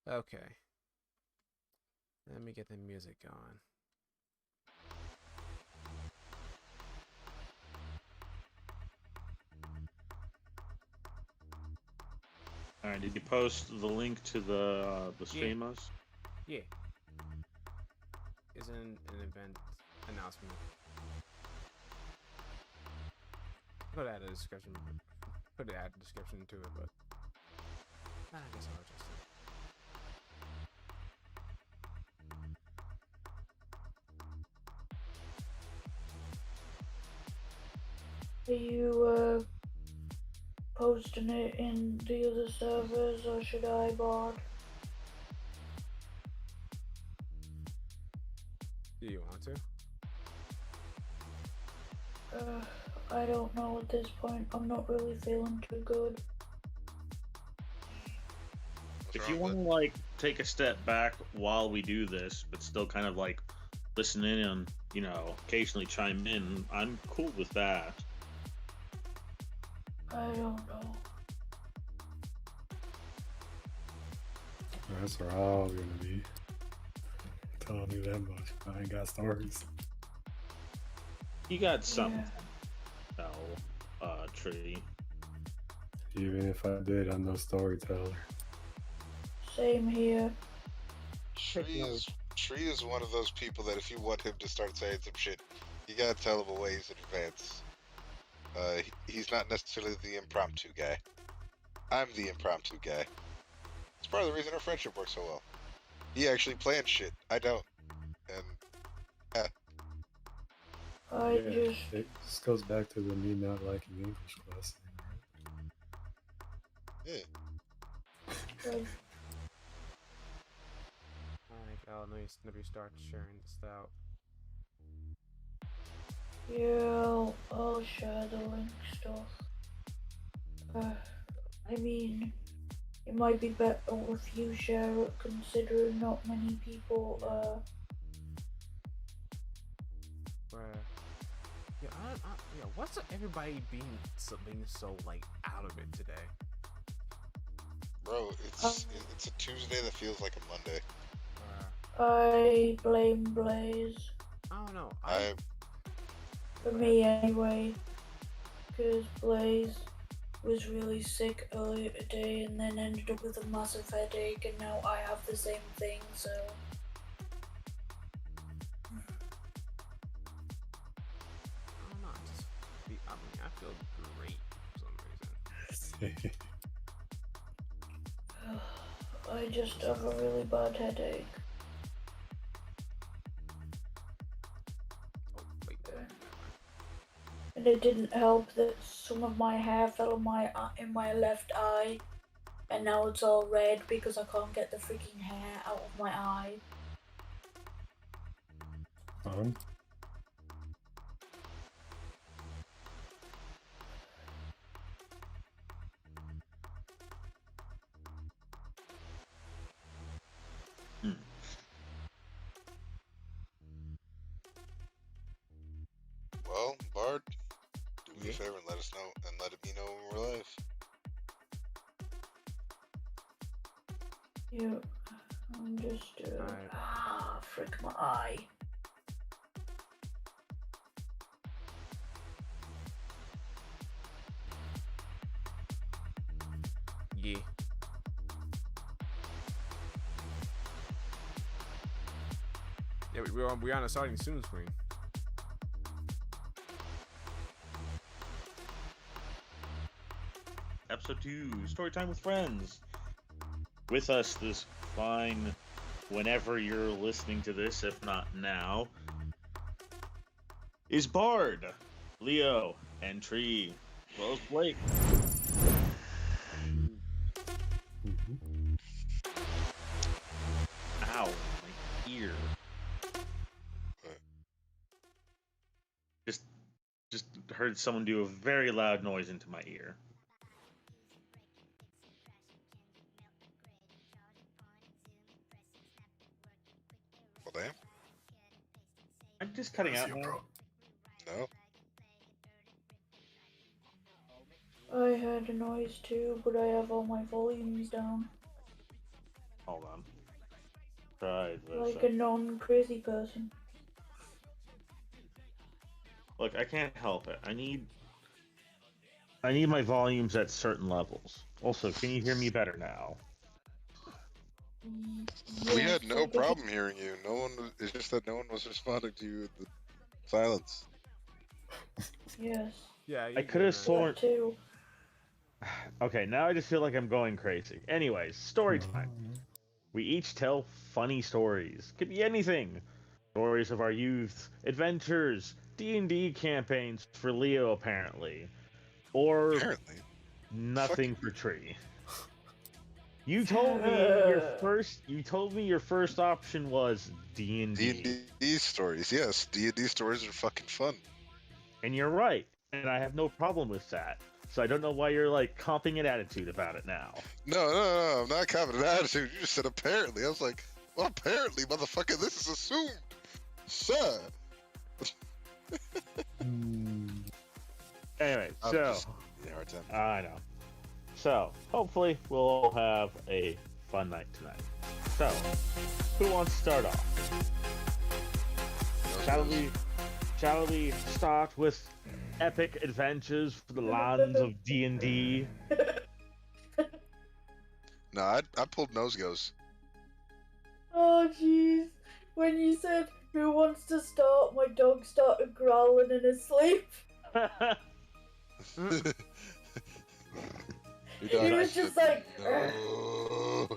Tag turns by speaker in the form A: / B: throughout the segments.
A: Okay. Let me get the music going.
B: All right. Did you post the link to the
A: Yeah.
B: famous?
A: Yeah. Is an event announcement. Could add a description. Could add a description to it, but I guess I'll adjust
C: Are you posting it in the other servers or should I bot?
A: it. Do you want to?
C: I don't know at this point. I'm not really feeling too good.
B: If you want to like take a step back while we do this, but still kind of like listen in and occasionally chime in, I'm cool with that.
C: I don't know.
D: That's where all gonna be. Telling you that much. I ain't got stories.
B: You got something,
C: Yeah.
B: Tree.
D: Even if I did, I'm no storyteller.
C: Same here.
E: Tree is one of those people that if you want him to start saying some shit, you gotta tell him a ways in advance. He's not necessarily the impromptu guy. I'm the impromptu guy. It's part of the reason our friendship works so well. He actually plans shit. I don't. And
D: It just goes back to the me not liking English class thing,
E: yeah.
A: Alright, let me start sharing this out.
C: Yeah, I'll share the link stuff. I mean, it might be better if you share it, considering not many people.
A: What's everybody being so like out of it today?
E: Bro, it's a Tuesday that feels like a Monday.
C: I blame Blaze.
A: I don't know.
C: For me anyway, because Blaze was really sick earlier today and then ended up with a massive headache, and now I have the same thing, so.
A: I don't know. I feel great for some reason.
C: I just have a really bad headache. And it didn't help that some of my hair fell in my left eye, and now it's all red because I can't get the freaking hair out of my eye.
E: Well, Bard, do me a favor and let us know, and let me know when we're live.
C: Yeah, I'm just frick my eye.
A: Yeah. Yeah, we're on a starting soon screen.
B: Episode 2, Storytime with Friends. With us this fine, whenever you're listening to this, if not now, is Bard, Leo, and Tree, as well as Blake. Ow, my ear. Just heard someone do a very loud noise into my ear.
E: Well, damn.
B: I'm just cutting out now.
E: No.
C: I heard a noise too, but I have all my volumes down.
B: Hold on. Try this.
C: Like a non-crazy person.
B: Look, I can't help it. I need my volumes at certain levels. Also, can you hear me better now?
E: We had
C: Yes,
E: no
C: I think
E: problem hearing you. No one. It's just that no one was responding to you in the silence.
C: Yes.
A: Yeah,
B: I could have sworn.
C: That too.
B: Okay, now I just feel like I'm going crazy. Anyways, story time. We each tell funny stories. Could be anything. Stories of our youth, adventures, D&D campaigns for Leo apparently, or
E: Apparently.
B: nothing
E: Fuck.
B: for Tree. You told me your first. You told me your first option was D&D,
E: D&D stories. Yes, D&D stories are fucking fun.
B: and you're right. And I have no problem with that. So I don't know why you're like comping an attitude about it now.
E: No, I'm not having an attitude. You just said apparently. I was like, well, apparently, motherfucker, this is assumed. Sir.
B: Anyway,
E: I'm
B: so
E: just giving you a hard time.
B: I know. So hopefully we'll all have a fun night tonight. So who wants to start off? Shall we start with epic adventures for the lands of D&D?
E: No, I pulled nose goes.
C: Oh jeez. When you said who wants to start, my dog started growling in his sleep. He was just like,
E: no.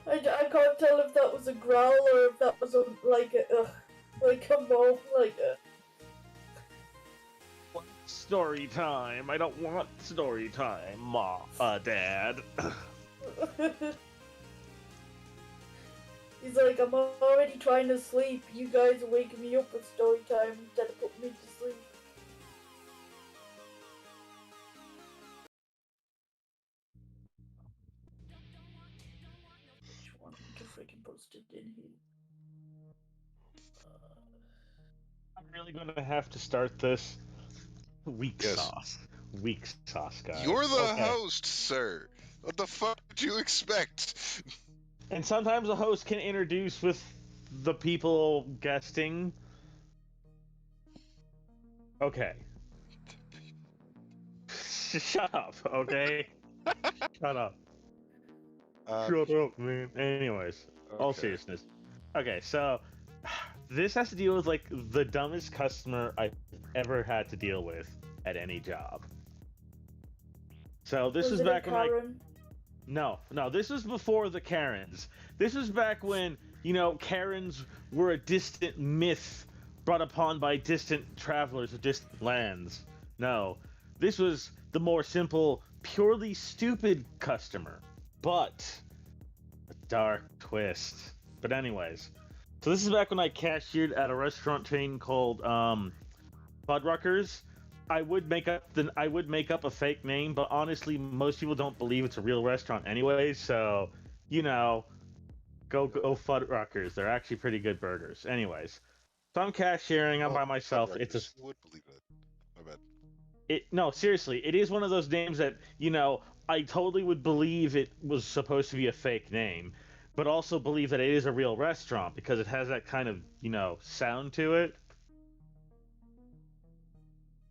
C: I can't tell if that was a growl or if that was a like a moan, like a.
B: Story time. I don't want story time, Dad.
C: He's like, I'm already trying to sleep. You guys are waking me up with story time instead of putting me to sleep. Which one to freaking post it in here?
B: I'm really gonna have to start this. Weak
E: Yes.
B: sauce. Weak sauce, guys.
E: You're the
B: Okay.
E: host, sir. What the fuck did you expect?
B: And sometimes a host can introduce with the people guesting. Okay. Shut up, okay? Shut up. Shut up, man. Anyways, all
E: Okay.
B: seriousness. Okay, so this has to deal with like the dumbest customer I've ever had to deal with at any job. So this was
C: it a
B: back when I
C: Karen?
B: No, this was before the Karens. This was back when, Karens were a distant myth brought upon by distant travelers of distant lands. No, this was the more simple, purely stupid customer. But a dark twist. But anyways, so this is back when I cashiered at a restaurant chain called Fuddruckers. I would make up a fake name, but honestly, most people don't believe it's a real restaurant anyway. So, go Fuddruckers. They're actually pretty good burgers. Anyways, so I'm cashiering. I'm by myself. It's a.
E: Who would believe that? My bad.
B: No, seriously, it is one of those names that I totally would believe it was supposed to be a fake name, but also believe that it is a real restaurant because it has that kind of sound to it.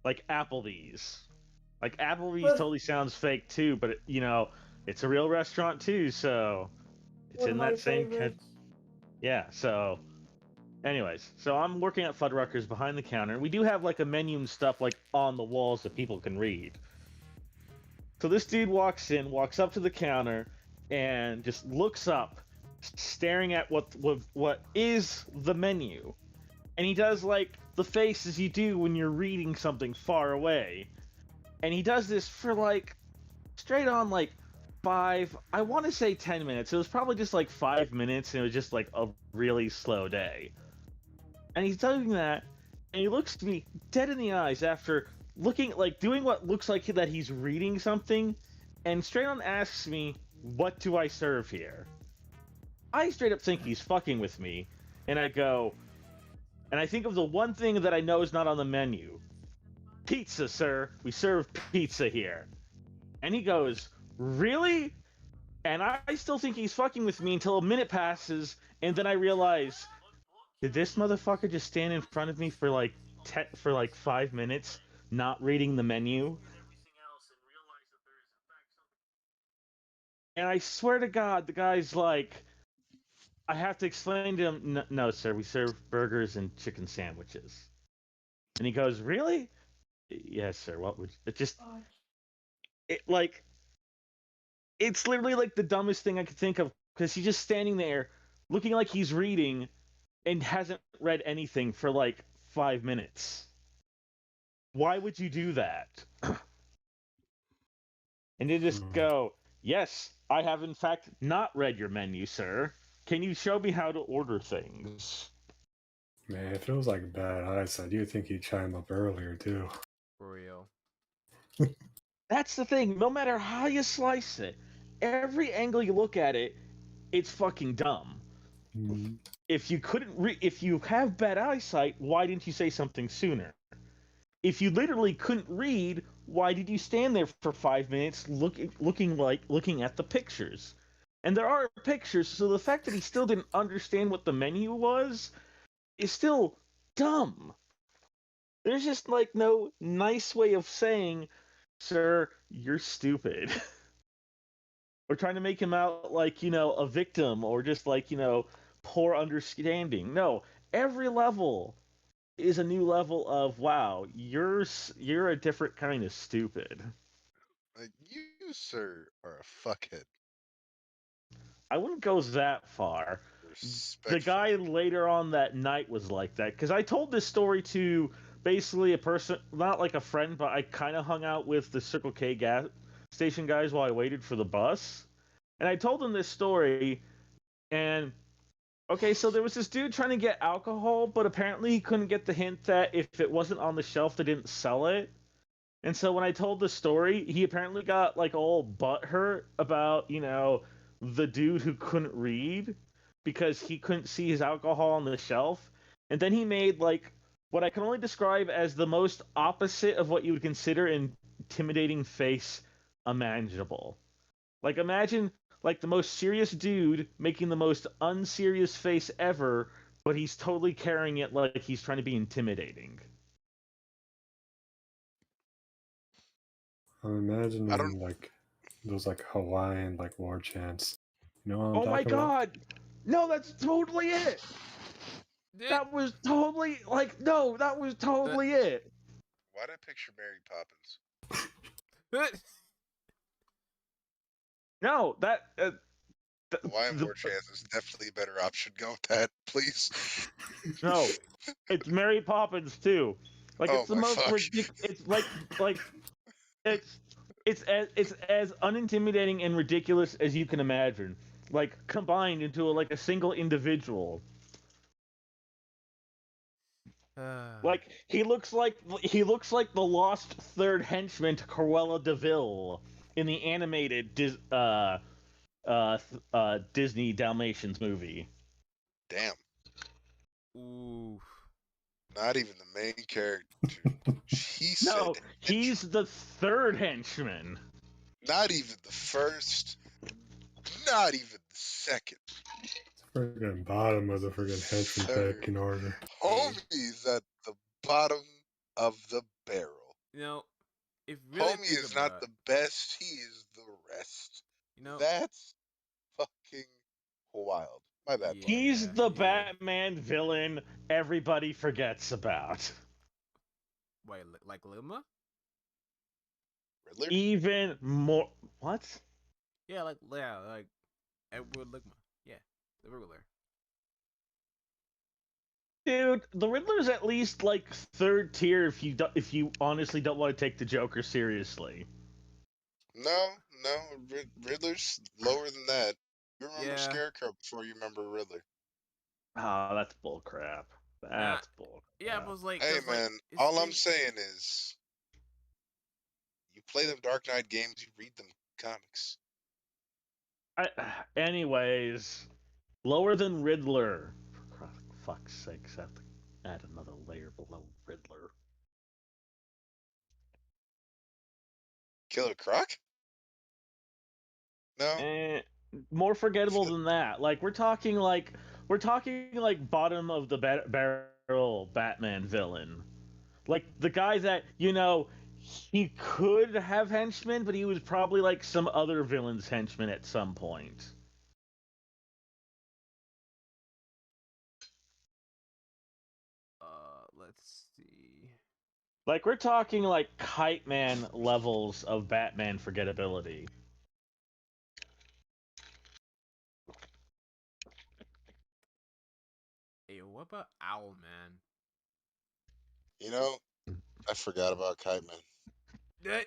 B: Like Applebee's. Like Applebee's totally sounds fake too, but it's a real restaurant too, so it's
C: One
B: in
C: of my
B: that same
C: favorites.
B: yeah, so anyways, so I'm working at Fuddruckers behind the counter. We do have like a menu and stuff like on the walls that people can read. So this dude walks up to the counter and just looks up, staring at what is the menu. And he does like the faces you do when you're reading something far away. And he does this for like straight on like 10 minutes. It was probably just like 5 minutes, and it was just like a really slow day. And he's doing that, and he looks to me dead in the eyes after doing what looks like that he's reading something, and straight on asks me, "What do I serve here?" I straight up think he's fucking with me, and I go, and I think of the one thing that I know is not on the menu. "Pizza, sir. We serve pizza here." And he goes, really? And I still think he's fucking with me until a minute passes, and then I realize, did this motherfucker just stand in front of me for like 5 minutes, not reading the menu? And I swear to God, the guy's like, I have to explain to him, no, sir, we serve burgers and chicken sandwiches. And he goes, really? Yes, sir. What would it just it like it's literally like the dumbest thing I could think of because he's just standing there looking like he's reading and hasn't read anything for like 5 minutes. Why would you do that? And they just go, yes, I have in fact not read your menu, sir. Can you show me how to order things?
D: Man, if it was like bad eyesight, you'd think he'd chime up earlier too.
A: For real.
B: That's the thing. No matter how you slice it, every angle you look at it, it's fucking dumb.
D: Mm.
B: If you have bad eyesight, why didn't you say something sooner? If you literally couldn't read, why did you stand there for 5 minutes looking at the pictures? And there are pictures, so the fact that he still didn't understand what the menu was is still dumb. There's just like no nice way of saying, sir, you're stupid. Or trying to make him out like, a victim or just like, poor understanding. No, every level is a new level of, wow, you're a different kind of stupid.
E: Like, you, sir, are a fuckhead.
B: I wouldn't go that far. The guy later on that night was like that, because I told this story to basically a person, not like a friend, but I kind of hung out with the Circle K gas station guys while I waited for the bus. And I told them this story, and okay, so there was this dude trying to get alcohol, but apparently he couldn't get the hint that if it wasn't on the shelf, they didn't sell it. And so when I told the story, he apparently got like all butthurt about, the dude who couldn't read because he couldn't see his alcohol on the shelf. And then he made like what I can only describe as the most opposite of what you would consider an intimidating face imaginable. Like imagine like the most serious dude making the most unserious face ever, but he's totally carrying it like he's trying to be intimidating.
D: I'm imagining like those like Hawaiian like war chants. You know what I'm
B: Oh my
D: talking about?
B: god! No, that's totally it! That was totally that was totally it.
E: Why did I picture Mary Poppins?
B: No, that
E: Hawaiian war chants is definitely a better option. Go with that, please.
B: no, it's Mary Poppins too. Like it's the most ridiculous. It's like it's as unintimidating and ridiculous as you can imagine. Like combined into a single individual. Like he looks like the lost third henchman to Cruella de Vil in the animated Disney Dalmatians movie.
E: Damn.
A: Ooh.
E: Not even the main character.
B: No, he's the third henchman.
E: Not even the first. Not even the second.
D: Friggin' bottom of the friggin' henchman pecking order.
E: Homie's at the bottom of the barrel.
A: If really
E: Homie is not the best, he is the rest. That's fucking wild. My bad.
B: Yeah, he's the Batman villain everybody forgets about.
A: Wait, like Lima?
E: Riddler?
B: Even more. What?
A: Yeah, like Edward Ligma. Yeah, the Riddler.
B: Dude, the Riddler's at least like third tier if you honestly don't want to take the Joker seriously.
E: No, Riddler's lower than that. You remember Scarecrow before you remember Riddler.
B: Oh, that's bullcrap. That's bullcrap.
A: Yeah, but it was like,
E: hey man, all I'm saying is, you play them Dark Knight games, you read them comics.
B: Anyways, lower than Riddler. For fuck's sake, I have to add another layer below Riddler.
E: Killer Croc? No,
B: More forgettable than that. Like we're talking like bottom of the barrel Batman villain. Like the guy that, you know, he could have henchmen, but he was probably like some other villain's henchman at some point.
A: Let's see.
B: Like we're talking like Kite Man levels of Batman forgettability.
A: Hey, what about Owlman?
E: you know, I forgot about Kite Man.
A: Eh,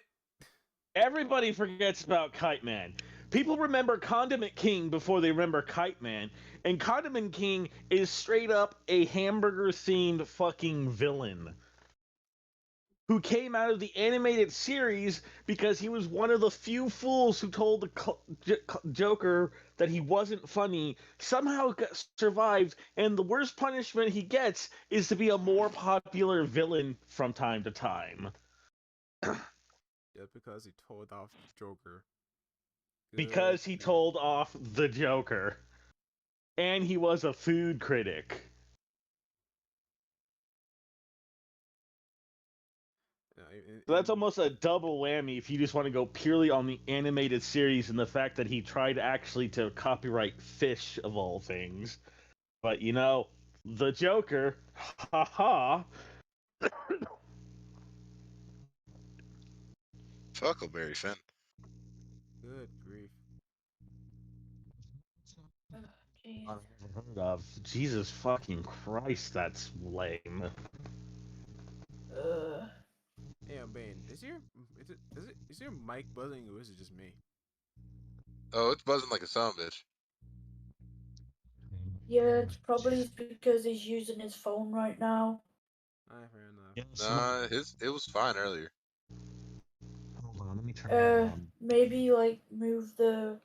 B: Everybody forgets about Kite Man. People remember Condiment King before they remember Kite Man, and Condiment King is straight up a hamburger themed fucking villain who came out of the animated series because he was one of the few fools who told the Joker that he wasn't funny, somehow survived, and the worst punishment he gets is to be a more popular villain from time to time.
A: just because he told off Joker.
B: Because he told off the Joker. And he was a food critic. So that's almost a double whammy if you just want to go purely on the animated series and the fact that he tried actually to copyright fish of all things. But you know, the Joker, haha.
E: Huckleberry Finn.
A: Good grief.
C: Jeez.
B: Unheard of. Jesus fucking Christ, that's lame.
A: Hey, Bane, is your mic buzzing or is it just me?
E: Oh, it's buzzing like a son of a bitch.
C: Yeah, it's probably because he's using his phone right now.
A: Fair enough.
B: Yes,
E: Nah, it was fine earlier.
B: hold on, let me turn it on.
C: Maybe like move the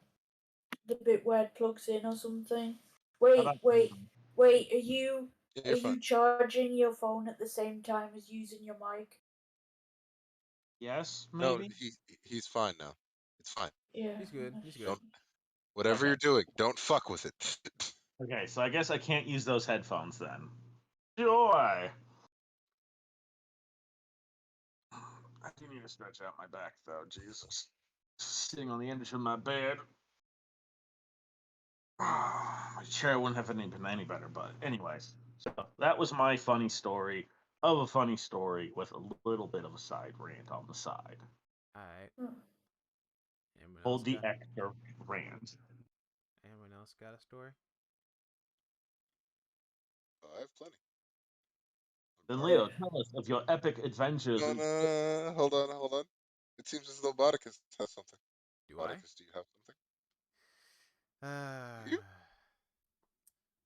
C: bit where it plugs in or something. Wait, are you
E: Yeah,
C: are
E: you're fine.
C: you charging your phone at the same time as using your mic?
B: Yes,
E: No,
B: maybe?
E: he's fine now. It's fine.
C: Yeah.
A: He's good. He's good.
E: Don't whatever
B: Okay.
E: you're doing, don't fuck with it.
B: Okay, so I guess I can't use those headphones then. Joy! I do need to stretch out my back, though. Jesus. Sitting on the edge of my bed. My chair wouldn't have been any better, but anyways. So that was my funny story of a funny story with a little bit of a side rant on the side.
A: Alright.
C: Hmm.
B: Hold the extra rant.
A: Anyone else got a story?
E: Oh, I have plenty.
B: Then Leo, tell us of your epic adventures.
E: No, hold on. It seems as though Bodicus has something.
A: Do
E: Bodicus, do you have something?
A: I?
E: You?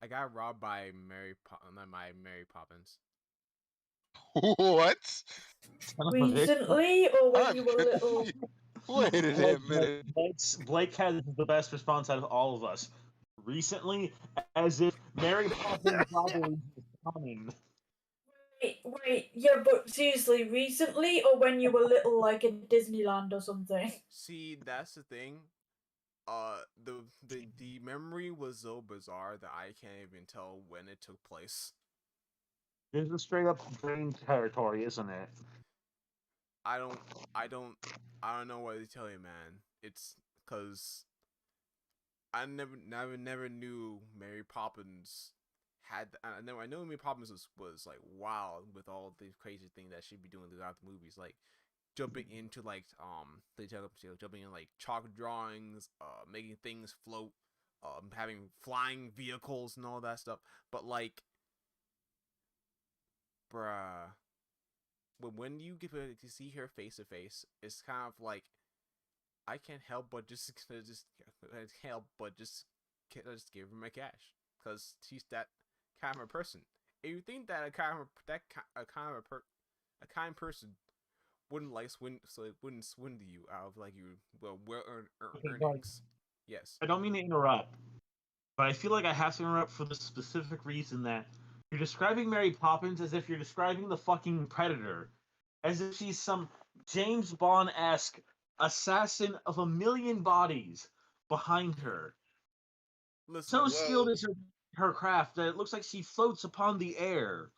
A: I got robbed by Mary Poppins.
E: What?
C: Recently, or when
E: I'm
C: you were little?
E: Wait a minute.
B: Blake has the best response out of all of us. Recently, as if Mary Poppins robbery is coming.
C: Wait, yeah, but seriously, recently, or when you were little, like in Disneyland or something?
A: See, that's the thing. The memory was so bizarre that I can't even tell when it took place.
B: This is straight up dream territory, isn't it?
A: I don't know what to tell you, man. It's because I never knew Mary Poppins had. I know Mary Poppins was like wild with all the crazy things that she'd be doing throughout the movies, like jumping into like jumping in like chalk drawings, making things float, having flying vehicles and all that stuff. But like, bruh, when you get to see her face to face, it's kind of like I can't help but just give her my cash because she's that kind of a person. If you think that a kind person wouldn't wouldn't swindle you out of like your earnings. Yes.
B: I don't mean to interrupt, but I feel like I have to interrupt for the specific reason that you're describing Mary Poppins as if you're describing the fucking Predator, as if she's some James Bond-esque assassin of a million bodies. behind her.
A: Listen,
B: So
E: Well-
B: skilled is her craft that it looks like she floats upon the air.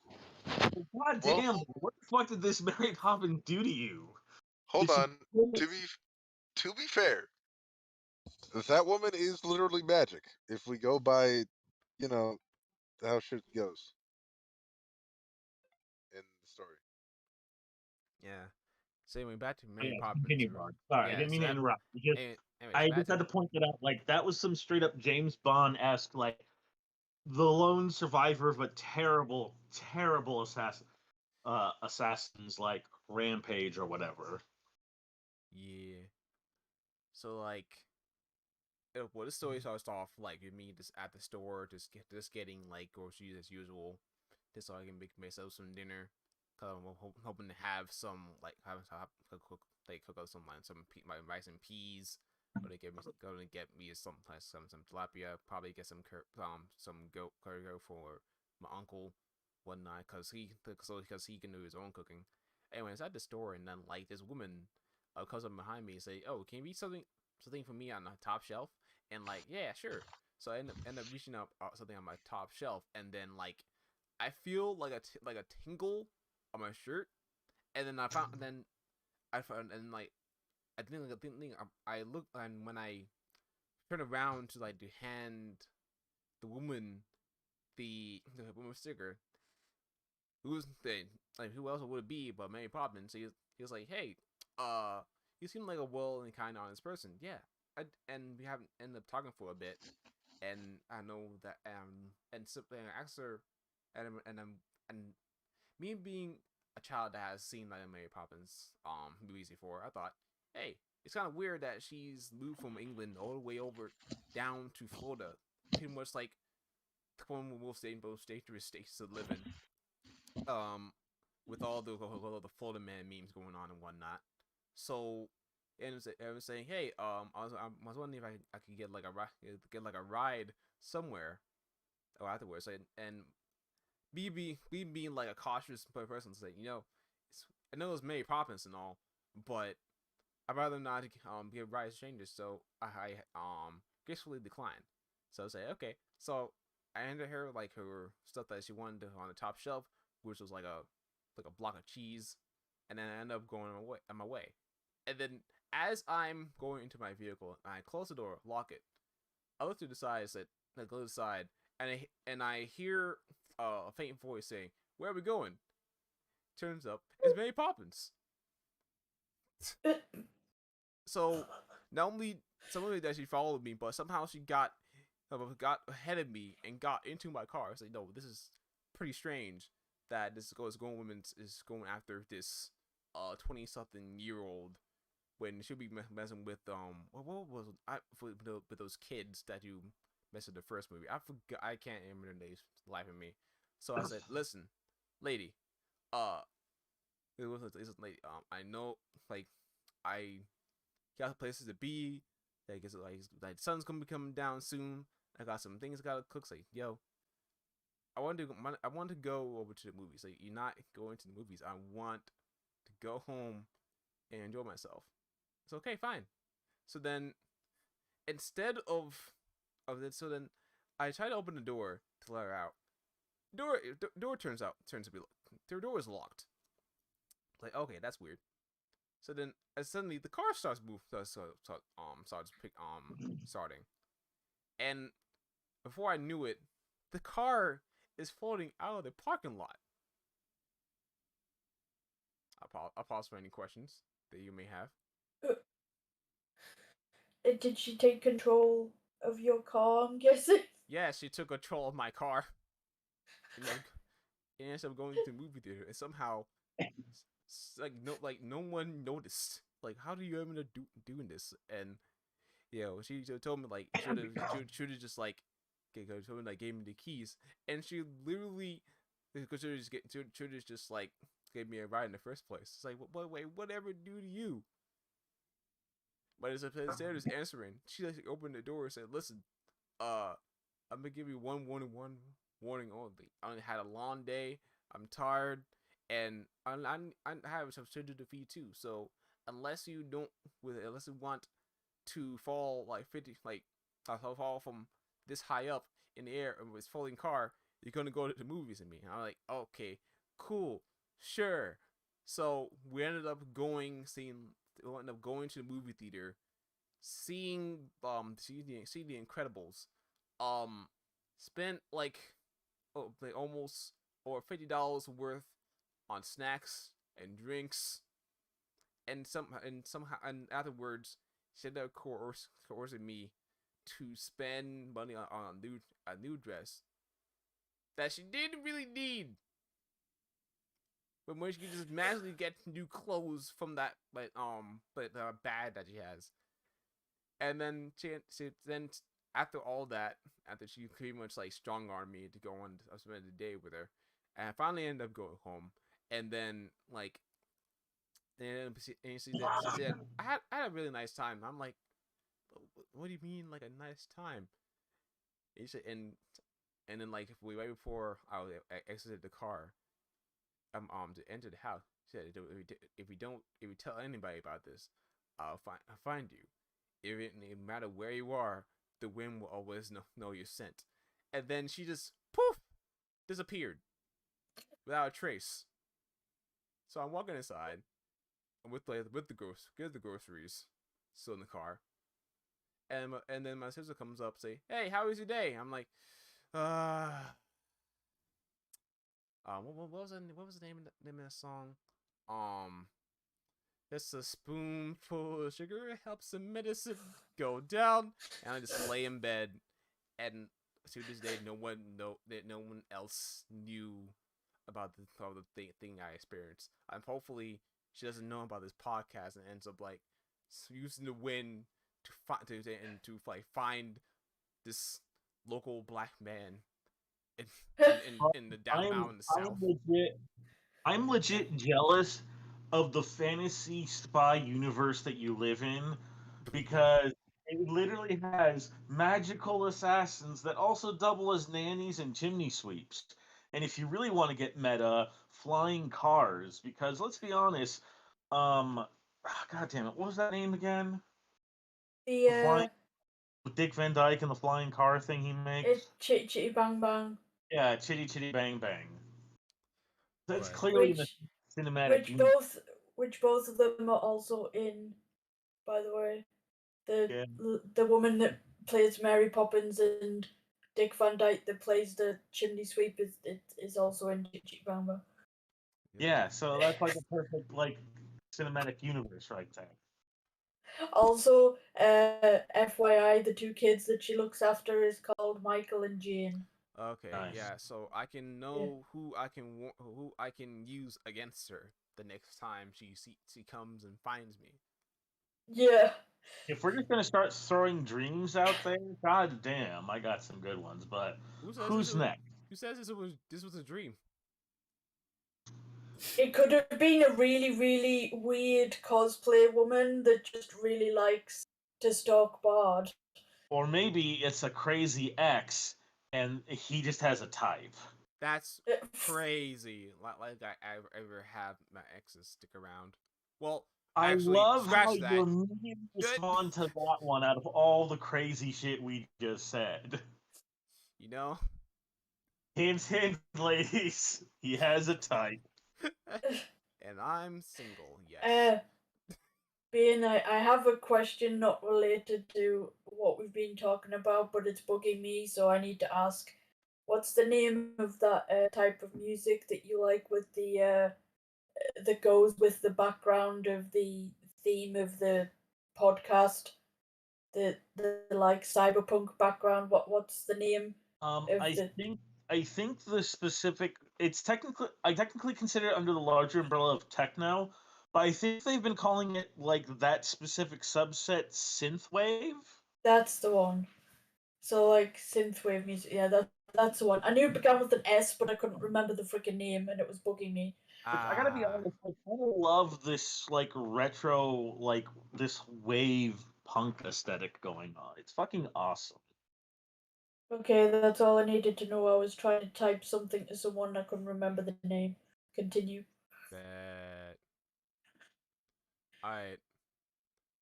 B: God
E: Well-
B: damn, what the fuck did this Mary Poppins do to you?
E: Hold
B: Did she
E: on.
B: kill it?
E: To be fair, that woman is literally magic. If we go by, you know, how shit goes in the story.
A: yeah. So anyway, back to Mary
B: Yeah,
A: Poppins.
B: continue, Mark. Sorry, I didn't mean to interrupt.
A: Anyways,
B: I
A: back
B: just had to point that out. Like, that was some straight up James Bond-esque, like, the lone survivor of a terrible, terrible assassins like rampage or whatever.
A: Yeah. So like, well, this story starts off like with me just at the store, just getting like groceries as usual, just so I can make myself some dinner. Cause I'm hoping to have some like cook up some my rice and peas. Gonna get me some tilapia. Probably get some goat curry for my uncle, whatnot. Cause he can do his own cooking. Anyways, at the store, and then like this woman comes up behind me and say, "Oh, can you eat something for me on the top shelf?" And like, yeah, sure. So I end up reaching up something on my top shelf, and then like I feel like a tingle on my shirt, and then I found and like I look, and when I turn around to like to hand the woman the woman sticker, who's the like who else would it be but Mary Poppins? So he was like, hey, you seem like a well and kind of honest person. Yeah, and we haven't ended up talking for a bit, and I know that and simply I asked her, and me being a child that has seen like Mary Poppins movies before, I thought, hey, it's kind of weird that she's moved from England all the way over down to Florida, pretty much like one of the most dangerous states to live in. With all the Florida man memes going on and whatnot. So, and I was saying, hey, I was wondering if I could get like a ride somewhere or afterwards, and being like a cautious person, say, I know it's Mary Poppins and all, but I'd rather not give rides to strangers, so I gracefully declined. So I say, okay, so I handed her like her stuff that she wanted on the top shelf, which was like a block of cheese, and then I end up going on my way. And then as I'm going into my vehicle, I close the door, lock it. I look to the side, I go to the side, and I hear a faint voice saying, "Where are we going?" Turns up, it's Mary Poppins. So not only that she followed me, but somehow she got ahead of me and got into my car. I was like, no, this is pretty strange that this woman is going after this 20-something-year-old when she'll be messing with what was with those kids that you messed with the first movie. I forgot, I can't remember their names, life of me. So I said, listen, lady, this lady, I know, like, I got places to be. I guess like the sun's gonna be coming down soon. I got some things I gotta cook. Say, yo, I want to go over to the movies. Like, you're not going to the movies. I want to go home and enjoy myself. It's okay, fine. So then, instead of this, so then I try to open the door to let her out. Door turns to be the door is locked. Like, okay, that's weird. So then, suddenly the car starts starting, and before I knew it, the car is floating out of the parking lot. I'll pause for any questions that you may have.
C: Did she take control of your car, I'm guessing?
A: Yeah, she took control of my car, and ended up going to the movie theater, and somehow, like no one noticed. Like, how do you ever doing this? And she told me like should have just like told me like gave me the keys, and she literally should have just like gave me a ride in the first place. It's like, wait, whatever do to you? But instead of just answering, she like opened the door and said, "Listen, I'm gonna give you one warning only. I had a long day. I'm tired, and I have some shit to defeat too. So unless you want to fall like 50, fall from this high up in the air with falling car, you're gonna go to the movies with me. And I'm like, okay, cool, sure. So we ended up going to the movie theater, seeing the Incredibles. Spent like almost or $50 worth on snacks and drinks, and somehow and afterwards she ended up coercing me to spend money on a new dress that she didn't really need, but when she could just magically get new clothes from that bag that she has. And then then after all that, after she pretty much like strong armed me to go on spend the day with her, and I finally ended up going home. And then she said I had a really nice time. I'm like, what do you mean like a nice time? And she said, and then like right before I exited the car, to enter the house, she said, if you tell anybody about this, I'll find you. Even no matter where you are, the wind will always know your scent. And then she just poof disappeared without a trace. So I'm walking inside with the groceries still in the car, and then my sister comes up say, "Hey, how was your day?" I'm like, what was the name of that song? Just a spoonful of sugar helps the medicine go down. And I just lay in bed, and to this day, no one else knew about the thing I experienced. And hopefully, she doesn't know about this podcast and ends up like using the wind to find this local black man in the downtown in the south.
B: I'm legit jealous of the fantasy spy universe that you live in, because it literally has magical assassins that also double as nannies and chimney sweeps. And if you really want to get meta, flying cars, because let's be honest, God damn it, what was that name again? The flying with Dick Van Dyke and the flying car thing he makes.
C: It's Chitty Chitty Bang Bang.
B: Yeah, Chitty Chitty Bang Bang. That's
A: Right.
B: clearly in the cinematic universe.
C: Which both of them are also in, by the way.
B: Yeah.
C: The woman that plays Mary Poppins and Dick Van Dyke that plays the chimney sweep is also in Chitty Chitty Bang Bang.
B: Yeah, so that's like a perfect like cinematic universe right there.
C: Also, FYI, the two kids that she looks after is called Michael and Jane.
A: Okay,
B: Nice.
A: yeah, so I can know who I can use against her the next time she comes and finds me.
C: Yeah.
B: If we're just gonna start throwing dreams out there, god damn, I got some good ones. But who's next?
A: Who says this was a dream?
C: It could have been a really, really weird cosplay woman that just really likes to stalk Bard.
B: Or maybe it's a crazy ex and he just has a type.
A: That's crazy. Like I ever have my exes stick around. Well, actually,
B: I love how
A: that.
B: you immediately respond to that one out of all the crazy shit we just said.
A: You know?
B: Hint, hint, ladies. He has a type.
A: And I'm single, yes.
C: Bane, I have a question not related to what we've been talking about, but it's bugging me, so I need to ask. What's the name of that type of music that you like with the that goes with the background of the theme of the podcast? The like cyberpunk background. What's the name?
B: I think the specific I technically consider it under the larger umbrella of techno, but I think they've been calling it like that specific subset synthwave.
C: That's the one. So like synthwave music, yeah, that's the one. I knew it began with an S, but I couldn't remember the freaking name, and it was bugging me.
B: I gotta be honest, I kind of love this like retro, like this wave punk aesthetic going on. It's fucking awesome.
C: Okay, that's all I needed to know. I was trying to type something to someone, I couldn't remember the name. Continue.
A: Bet. Alright.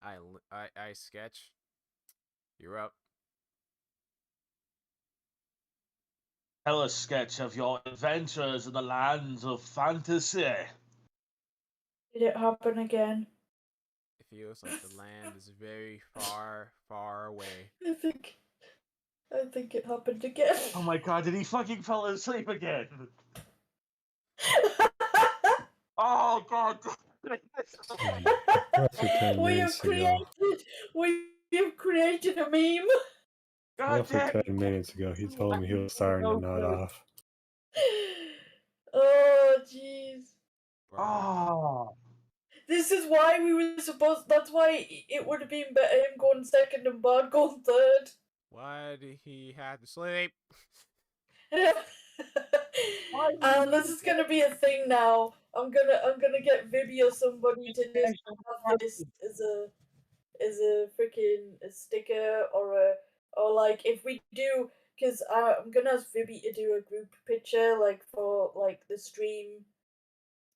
A: I sketch. You're up.
B: Tell a sketch of your adventures in the lands of fantasy.
C: Did it happen again?
A: It feels like the land is very far, far away.
C: I think it happened again.
B: Oh my god, did he fucking fall asleep again? Oh god.
D: Roughly 10
C: we have
D: minutes ago.
C: created a meme.
B: God
D: Roughly
B: damn.
D: 10 minutes ago, he told me he was starting to nod off.
C: Oh jeez.
B: Oh.
C: This is why we were supposed. That's why it would have been better him going second and Bard going third.
A: Why did he have to sleep?
C: And this is gonna be a thing now. I'm gonna get Vivi or somebody to just have this as a freaking a sticker or like if we do, because I'm gonna ask Vivi to do a group picture like for like the stream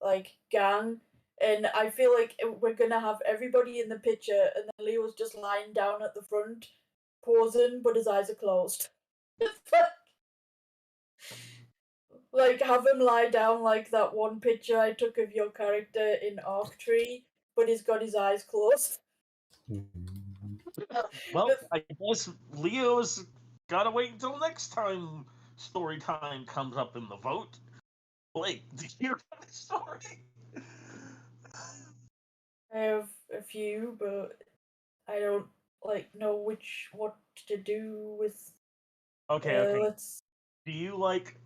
C: like gang, and I feel like we're gonna have everybody in the picture and then Leo's just lying down at the front pausing but his eyes are closed. Like have him lie down like that one picture I took of your character in 𝐏𝐢𝐞, but he's got his eyes closed.
B: Well, I guess Leo's gotta wait until next time Storytime comes up in the vote. Blake, did you hear the story?
C: I have a few, but I don't like know what to do with.
B: Okay.
C: Let's.
B: Do you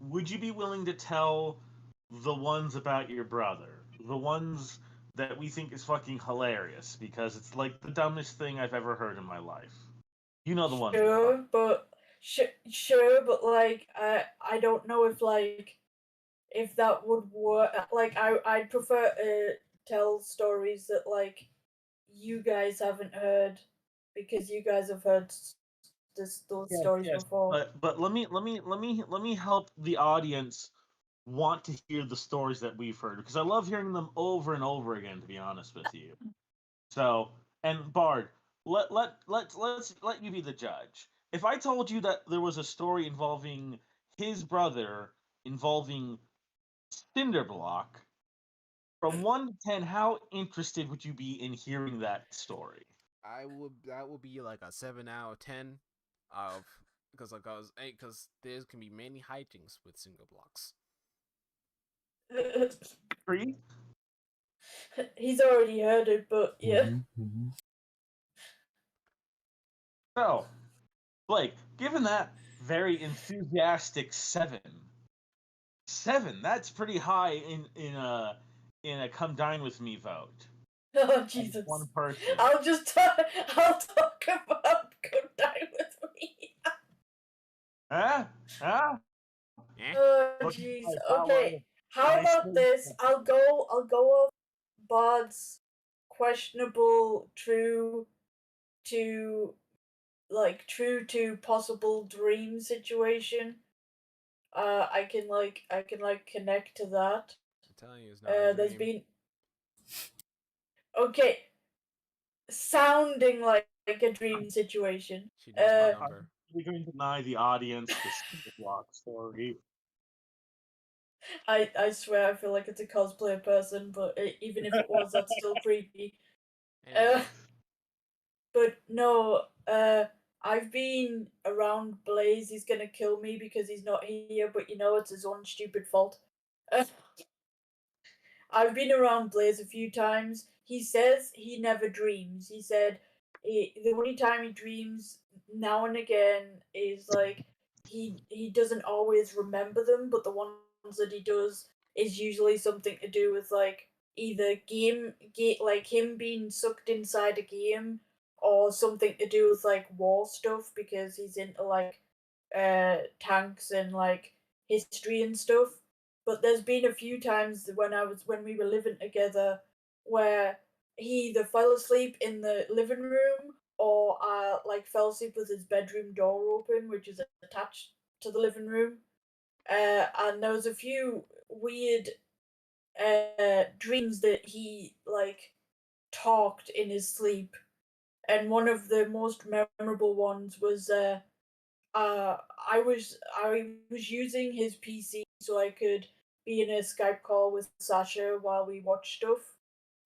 B: would you be willing to tell the ones about your brother? The ones that we think is fucking hilarious because it's like the dumbest thing I've ever heard in my life. You know the ones.
C: Sure, but like I don't know if like if that would work. Like I'd prefer to tell stories that like you guys haven't heard because you guys have heard those stories before.
B: But let me help the audience want to hear the stories that we've heard because I love hearing them over and over again, to be honest with you. So, and Bard, let's let you be the judge. If I told you that there was a story involving his brother involving Cinderblock, from 1 to 10, how interested would you be in hearing that story?
A: That would be like a 7 out of 10 of because there can be many hijinks with single blocks.
B: 3?
C: He's already heard it, but yeah.
D: Mm-hmm.
B: So, Blake, given that very enthusiastic 7, that's pretty high in a come dine with me vote.
C: Oh Jesus!
B: One person.
C: I'll talk about come dine with me.
B: Huh?
C: Oh jeez. Okay. How about this? I'll go off Bard's questionable true to possible dream situation. I can connect to that.
A: I'm telling you, it's not a dream.
C: There's been okay, sounding like a dream situation.
A: She knows my number.
B: We're going to deny the audience the block story.
C: I swear I feel like it's a cosplay person, but even if it was, that's still creepy.
A: Anyway.
C: But no, I've been around Blaze. He's gonna kill me because he's not here, but you know it's his own stupid fault. I've been around Blaze a few times. He says he never dreams. He said the only time he dreams now and again is like he doesn't always remember them, but the ones that he does is usually something to do with like either game like him being sucked inside a game or something to do with like war stuff because he's into like tanks and like history and stuff. But there's been a few times when we were living together where he either fell asleep in the living room or like fell asleep with his bedroom door open, which is attached to the living room. And there was a few weird dreams that he like talked in his sleep, and one of the most memorable ones was I was using his PC so I could be in a Skype call with Sasha while we watched stuff,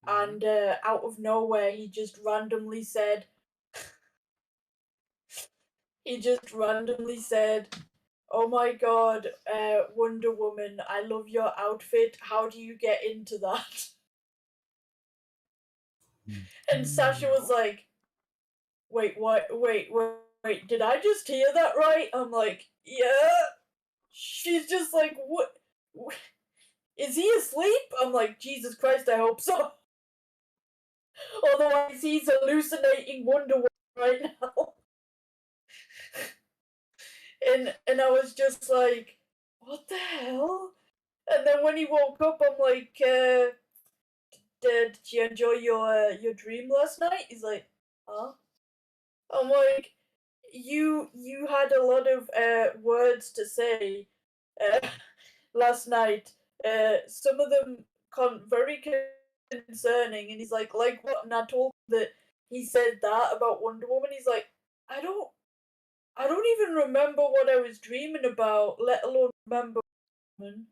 C: and out of nowhere he just randomly said, "Oh my God, Wonder Woman, I love your outfit. How do you get into that?" And Sasha was like, "Wait, what? Wait, did I just hear that right?" I'm like, "Yeah." She's just like, "What? Is he asleep?" I'm like, "Jesus Christ, I hope so." Otherwise, he's hallucinating Wonder Woman right now. And I was just like, "What the hell?" And then when he woke up, I'm like, "Did you enjoy your dream last night?" He's like, "Huh?" I'm like, "You had a lot of words to say uh, last night. Some of them very concerning." And he's like what? And I told him that he said that about Wonder Woman. He's like, I don't even remember what I was dreaming about, let alone remember Woman.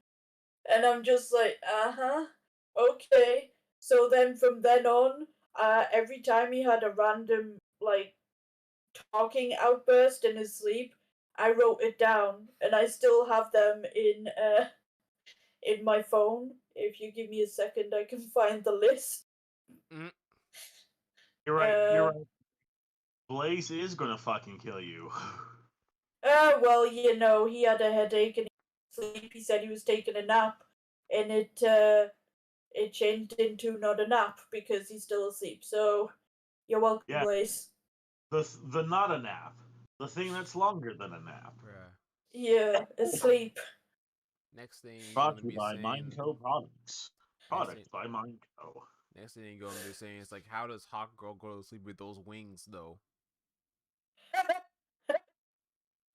C: And I'm just like, okay. So then from then on, every time he had a random like talking outburst in his sleep, I wrote it down, and I still have them in my phone. If you give me a second, I can find the list.
A: Mm.
B: You're right. You're right. Blaze is gonna fucking kill you.
C: Well, you know, he had a headache and sleep. He said he was taking a nap, and it changed into not a nap because he's still asleep. So you're welcome,
B: Yeah.
C: Blaze.
B: The not a nap. The thing that's longer than a nap.
A: Bruh.
C: Yeah, asleep.
A: Next thing you're
B: Brought
A: gonna
B: to you
A: be
B: by
A: saying.
B: Mindco Products.
A: Next thing,
B: Products by Mindco.
A: next thing you're gonna be saying is like, how does Hawk Girl go to sleep with those wings though?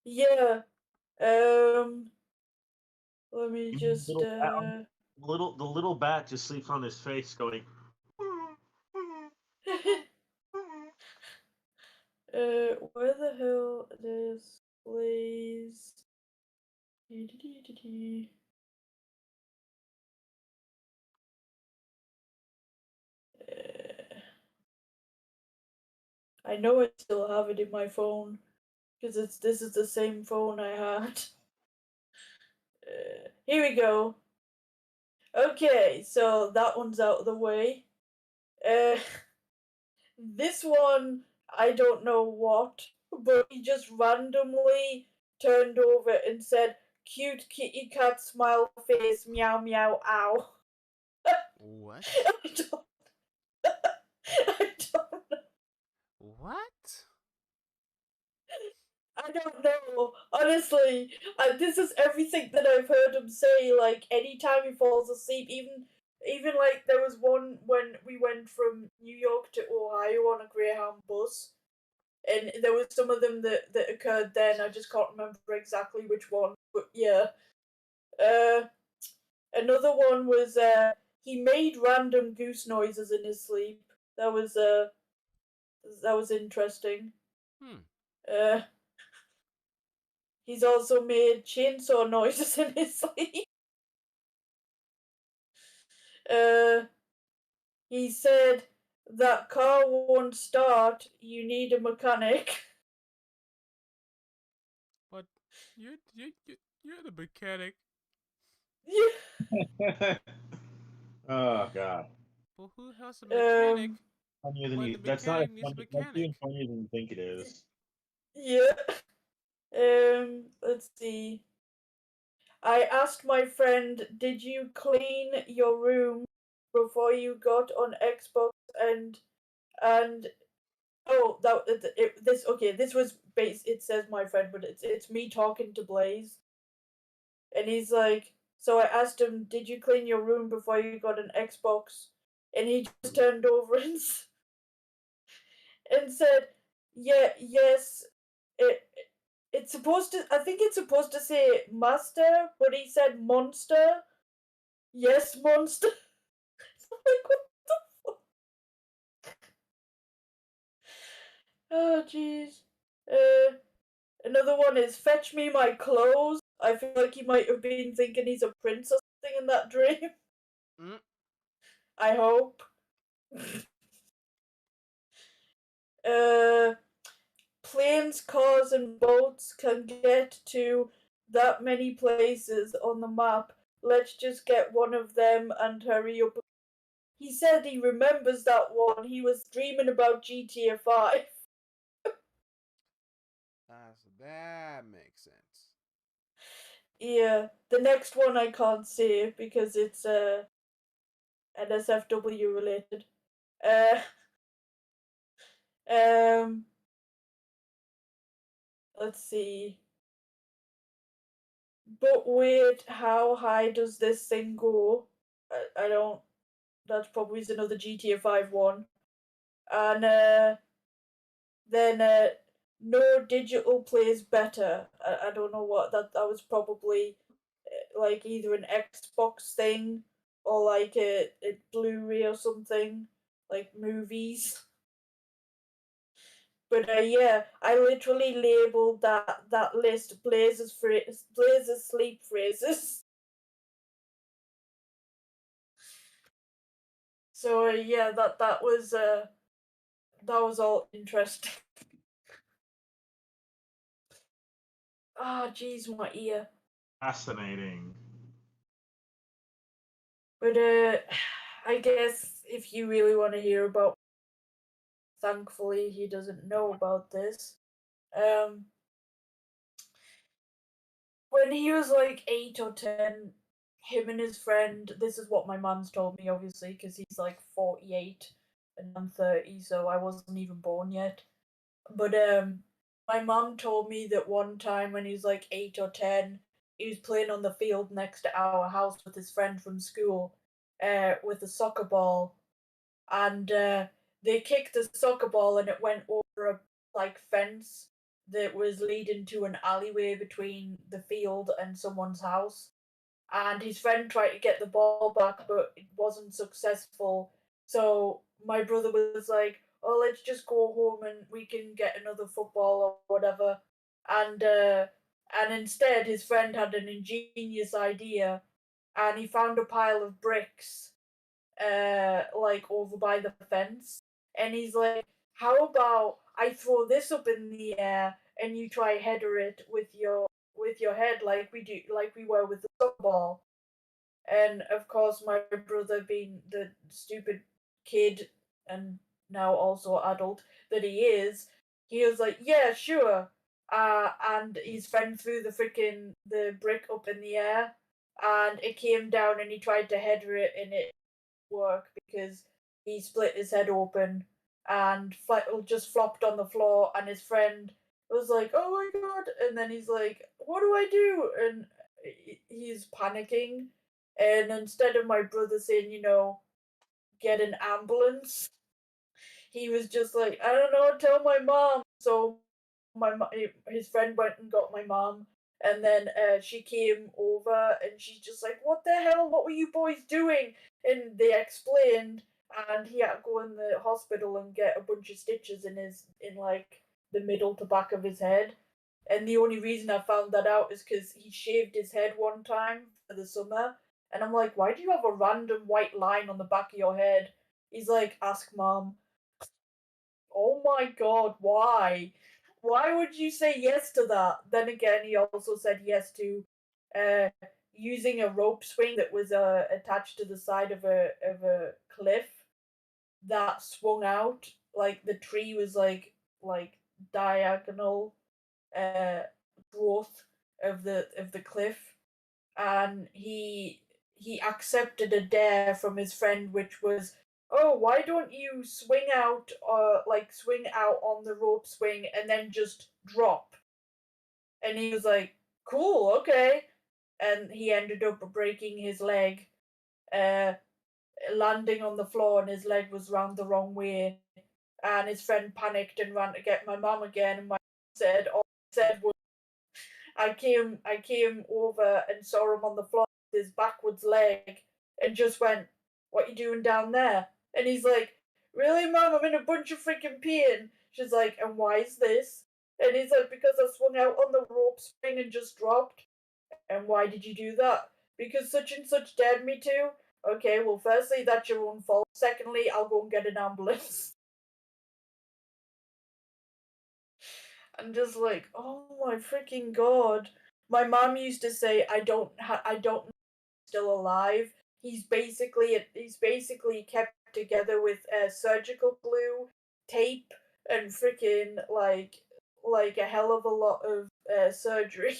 C: Yeah. Let me just
B: The little bat just sleeps on his face, going.
C: where the hell this Blaze? I know I still have it in my phone because this is the same phone I had. Here we go. Okay, so that one's out of the way. This one I don't know what, but he just randomly turned over and said, "Cute kitty cat smile face, meow meow ow."
A: What?
C: I don't, I don't
A: What?
C: I don't know. Honestly, this is everything that I've heard him say. Like anytime he falls asleep, even like there was one when we went from New York to Ohio on a Greyhound bus, and there was some of them that occurred then. I just can't remember exactly which one, but yeah. Another one was he made random goose noises in his sleep. That was interesting.
A: Hmm.
C: Uh, he's also made chainsaw noises in his sleep. Uh, he said that car won't start. You need a mechanic.
A: But you're the mechanic.
C: Yeah.
B: Oh god.
A: Well, who has a mechanic
B: Funnier than
A: when
B: you.
A: the
B: That's not as
A: mechanic needs a
B: funny. That's
A: mechanic?
B: even funnier than you think it is.
C: Yeah. Let's see. I asked my friend, "Did you clean your room before you got on Xbox?" And oh, this okay. This was base. It says my friend, but it's me talking to Blaze, and he's like, so I asked him, "Did you clean your room before you got an Xbox?" And he just turned over and said, "Yeah, yes, it it's supposed to. I think it's supposed to say master, but he said monster. Yes, monster." I'm like, what the fuck? Oh, jeez. Another one is fetch me my clothes. I feel like he might have been thinking he's a prince or something in that dream.
A: Mm.
C: I hope. uh, planes, cars, and boats can get to that many places on the map. Let's just get one of them and hurry up. He said he remembers that one. He was dreaming about GTA 5.
A: That makes sense.
C: Yeah, the next one I can't say because it's NSFW related. Uh, um, let's see. But wait, how high does this thing go? I don't. That's probably another GTA 5 one. And then no digital plays better. I don't know what that was probably like either an Xbox thing or like a Blu-ray or something like movies. But yeah, I literally labeled that list Blazers sleep phrases. So yeah, that was all interesting. Ah, jeez, my ear.
B: Fascinating.
C: But I guess if you really want to hear about, thankfully he doesn't know about this. Um, when he was like 8 or 10, him and his friend. This is what my mum's told me, obviously, because he's like 48 and I'm 30, so I wasn't even born yet. But my mum told me that one time when he was like 8 or 10, he was playing on the field next to our house with his friend from school, with a soccer ball, and they kicked the soccer ball and it went over a like fence that was leading to an alleyway between the field and someone's house. And his friend tried to get the ball back, but it wasn't successful. So my brother was like, "Oh, let's just go home and we can get another football or whatever." And instead, his friend had an ingenious idea, and he found a pile of bricks like over by the fence, and he's like, "How about I throw this up in the air and you try header it with your head like we do, like we were with the soccer ball." And of course, my brother, being the stupid kid and now also adult that he was like, "Yeah, sure." And his friend threw the brick up in the air, and it came down, and he tried to header it, and it work because he split his head open and just flopped on the floor, and his friend was like, "Oh my god," and then he's like, "What do I do?" And he's panicking, and instead of my brother saying, get an ambulance, he was just like, "I don't know, tell my mom." So his friend went and got my mom, and then she came over, and she's just like, "What the hell? What were you boys doing?" And they explained, and he had to go in the hospital and get a bunch of stitches in like the middle to back of his head. And the only reason I found that out is because he shaved his head one time for the summer, and I'm like, "Why do you have a random white line on the back of your head?" He's like, "Ask mom." Oh my god, why? Why would you say yes to that? Then again, he also said yes to uh, using a rope swing that was attached to the side of a cliff that swung out. Like the tree was like diagonal uh, growth of the cliff, and he accepted a dare from his friend, which was, "Oh, why don't you swing out on the rope swing and then just drop?" And he was like, "Cool, okay." And he ended up breaking his leg, uh, landing on the floor, and his leg was round the wrong way. And his friend panicked and ran to get my mum again. And my mum said, all he said was, I came over and saw him on the floor with his backwards leg, and just went, "What you doing down there?" And he's like, "Really, mum? I'm in a bunch of freaking pain." She's like, and why is this? And he's like, because I swung out on the rope spring and just dropped. And why did you do that? Because such and such dared me to. Okay, well, firstly, that's your own fault. Secondly, I'll go and get an ambulance. I'm just like, oh my freaking god. My mom used to say, I don't know still alive. He's basically kept together with surgical glue, tape, and freaking like a hell of a lot of surgery.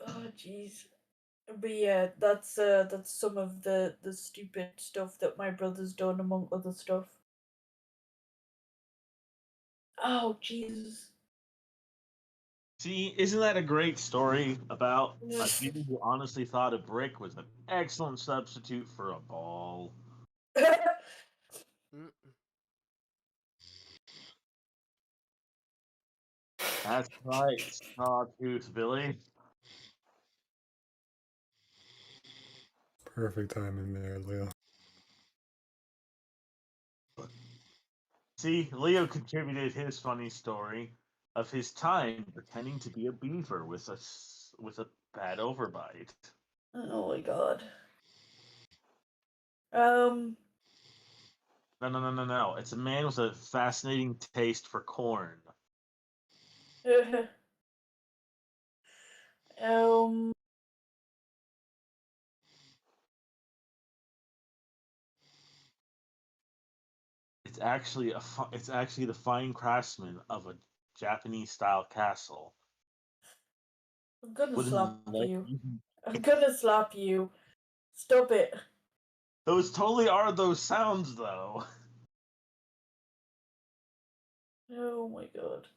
C: Oh jeez. But yeah, that's some of the stupid stuff that my brother's done among other stuff. Oh Jesus.
B: See, isn't that a great story about a dude who honestly thought a brick was an excellent substitute for a ball?
A: Mm.
B: That's right, Sawtooth Billy.
D: Perfect timing there, Leo.
B: See, Leo contributed his funny story of his time pretending to be a beaver with a bad overbite.
C: Oh my god.
B: No. It's a man with a fascinating taste for corn.
C: um
B: It's actually the fine craftsman of a Japanese style castle.
C: I'm gonna
B: With
C: slap
B: like,
C: you. I'm gonna slap you. Stop it.
B: those totally are those sounds though.
C: Oh my god.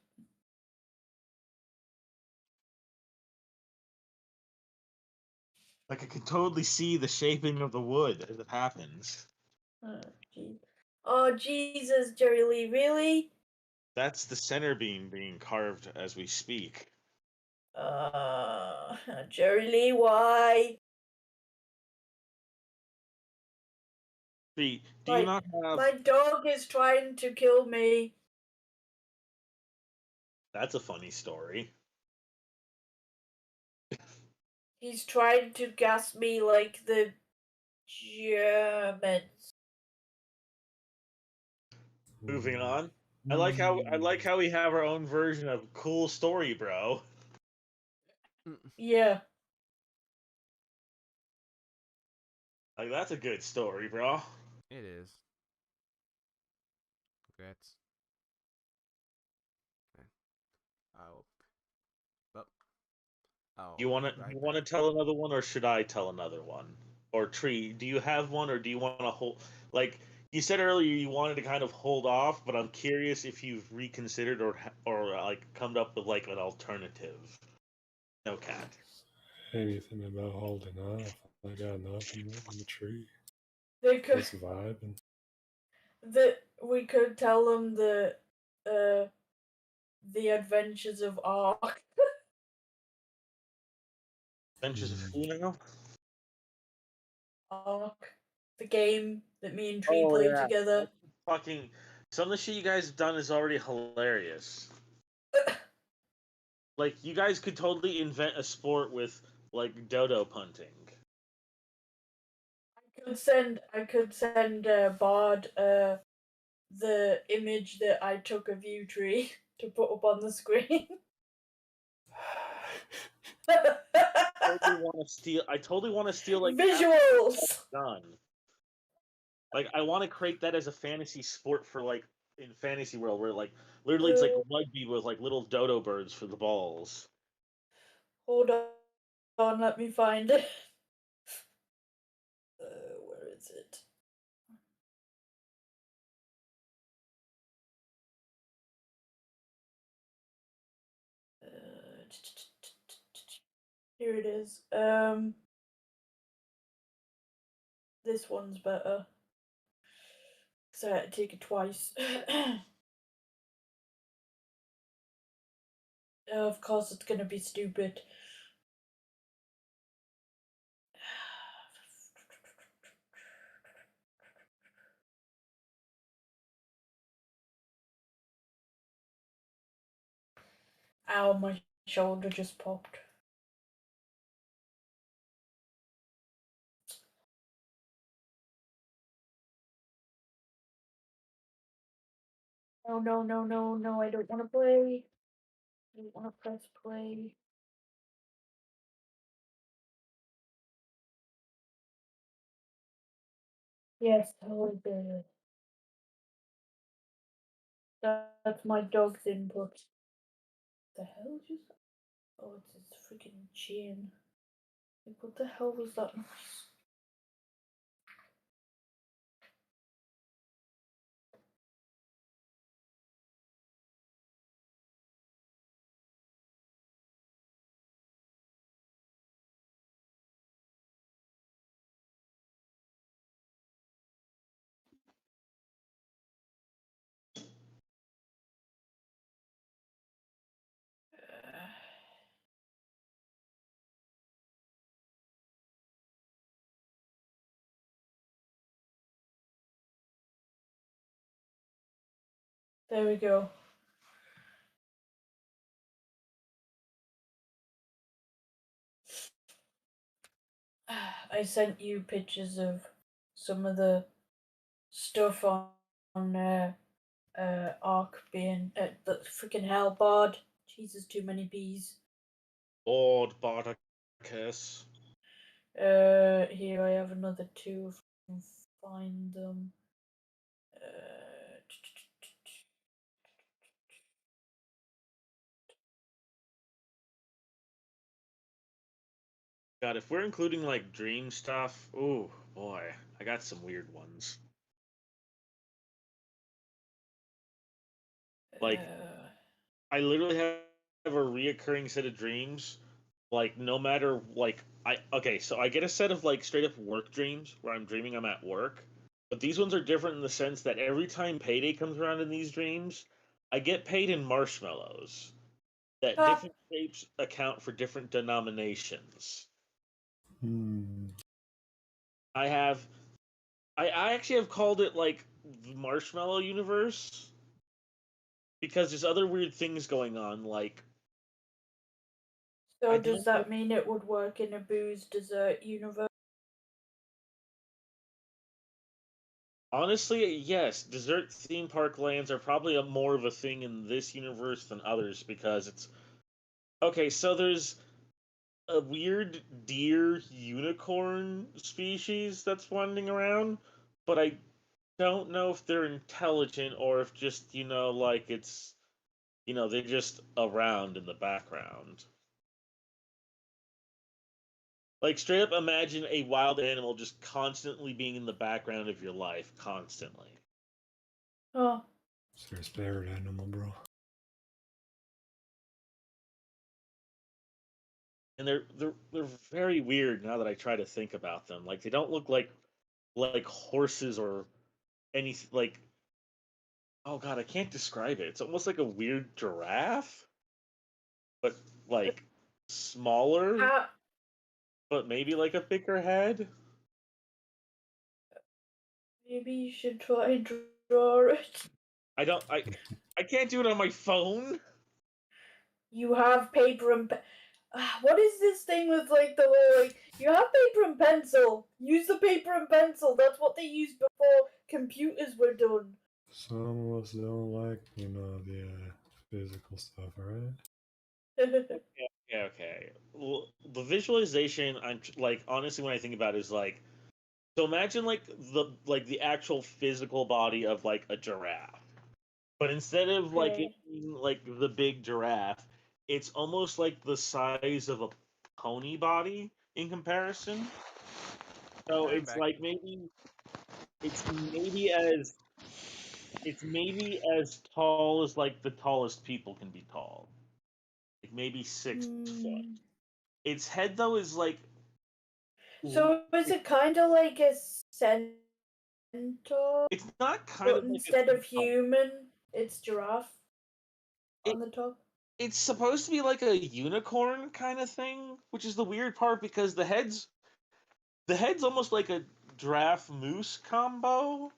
B: Like I can totally see the shaping of the wood as it happens.
C: Oh, geez. Oh Jesus, Jerry Lee, really?
B: That's the center beam being carved as we speak.
C: Jerry Lee, why?
B: See, do you not have?
C: My dog is trying to kill me.
B: That's a funny story.
C: He's trying to gas me like the Germans.
B: Moving on. I like how we have our own version of cool story, bro.
C: Yeah.
B: Like that's a good story, bro.
A: It is. Congrats. Okay. I'll.
B: You wanna
A: Right
B: you wanna
A: back.
B: tell another one, or should I tell another one? Or Tree, do you have one, or do you want to hold? Like you said earlier, you wanted to kind of hold off, but I'm curious if you've reconsidered or like come up with like an alternative. No cat.
D: Anything about holding off. I got nothing in the tree.
C: They could.
D: Just vibing.
C: We could tell them the Adventures of Ark.
B: Adventures of who now?
C: Ark, the game that me and Tree
B: Oh
C: played
B: yeah.
C: together.
B: Fucking some of the shit you guys have done is already hilarious. Like you guys could totally invent a sport with like dodo punting.
C: I could send Bard the image that I took of you, Tree, to put up on the screen.
B: I totally want to steal like
C: Visuals.
B: done. Like I want to create that as a fantasy sport for like in fantasy world where like literally it's like rugby with like little dodo birds for the balls.
C: Hold on, let me find it. Where is it? Here it is. This one's better. So I had to take it twice. Of course it's gonna be stupid. Ow, my shoulder just popped. No, no, no, no, no, I don't want to play. I don't want to press play. Yes, totally good. That's my dog's input. The hell just... Oh, it's his freaking chin. Like, what the hell was that noise? There we go. I sent you pictures of some of the stuff on Arc being the freaking hell bod. Jesus, too many bees.
B: Lord Bardacus.
C: Here I have another two if I can find them.
B: God, if we're including like dream stuff, ooh boy, I got some weird ones. Like, I literally have a reoccurring set of dreams. Like, no matter like so I get a set of like straight up work dreams where I'm dreaming I'm at work. But these ones are different in the sense that every time payday comes around in these dreams, I get paid in marshmallows. That different shapes account for different denominations. I actually have called it like the Marshmallow Universe because there's other weird things going on. Like,
C: So does that mean it would work in a booze dessert universe?
B: Honestly, yes, dessert theme park lands are probably more of a thing in this universe than others because it's okay. So there's a weird deer unicorn species that's wandering around, but I don't know if they're intelligent or if just like it's they're just around in the background. Like, straight up imagine a wild animal just constantly being in the background of your life, constantly.
C: Oh.
D: It's your spirit animal, bro.
B: And they're very weird now that I try to think about them. Like, they don't look like horses or anything. Like, oh god, I can't describe it. It's almost like a weird giraffe, but like smaller, but maybe like a bigger head.
C: Maybe you should try and draw it.
B: I can't do it on my phone.
C: You have paper and what is this thing with like the whole like you have paper and pencil? Use the paper and pencil. That's what they used before computers were done.
D: Some of us don't like, the physical stuff, right?
B: Okay. Well, the visualization, I'm like, honestly, when I think about it, is like, so imagine like the actual physical body of like a giraffe, but instead of like it being like the big giraffe, it's almost like the size of a pony body in comparison. So it's like it's maybe as tall as like the tallest people can be tall, like maybe 6 foot. Its head though is like.
C: So is it kind of like a centaur?
B: It's not kind
C: but
B: of like
C: instead of human, it's giraffe on the top.
B: It's supposed to be like a unicorn kind of thing, which is the weird part because the head's almost like a giraffe moose combo,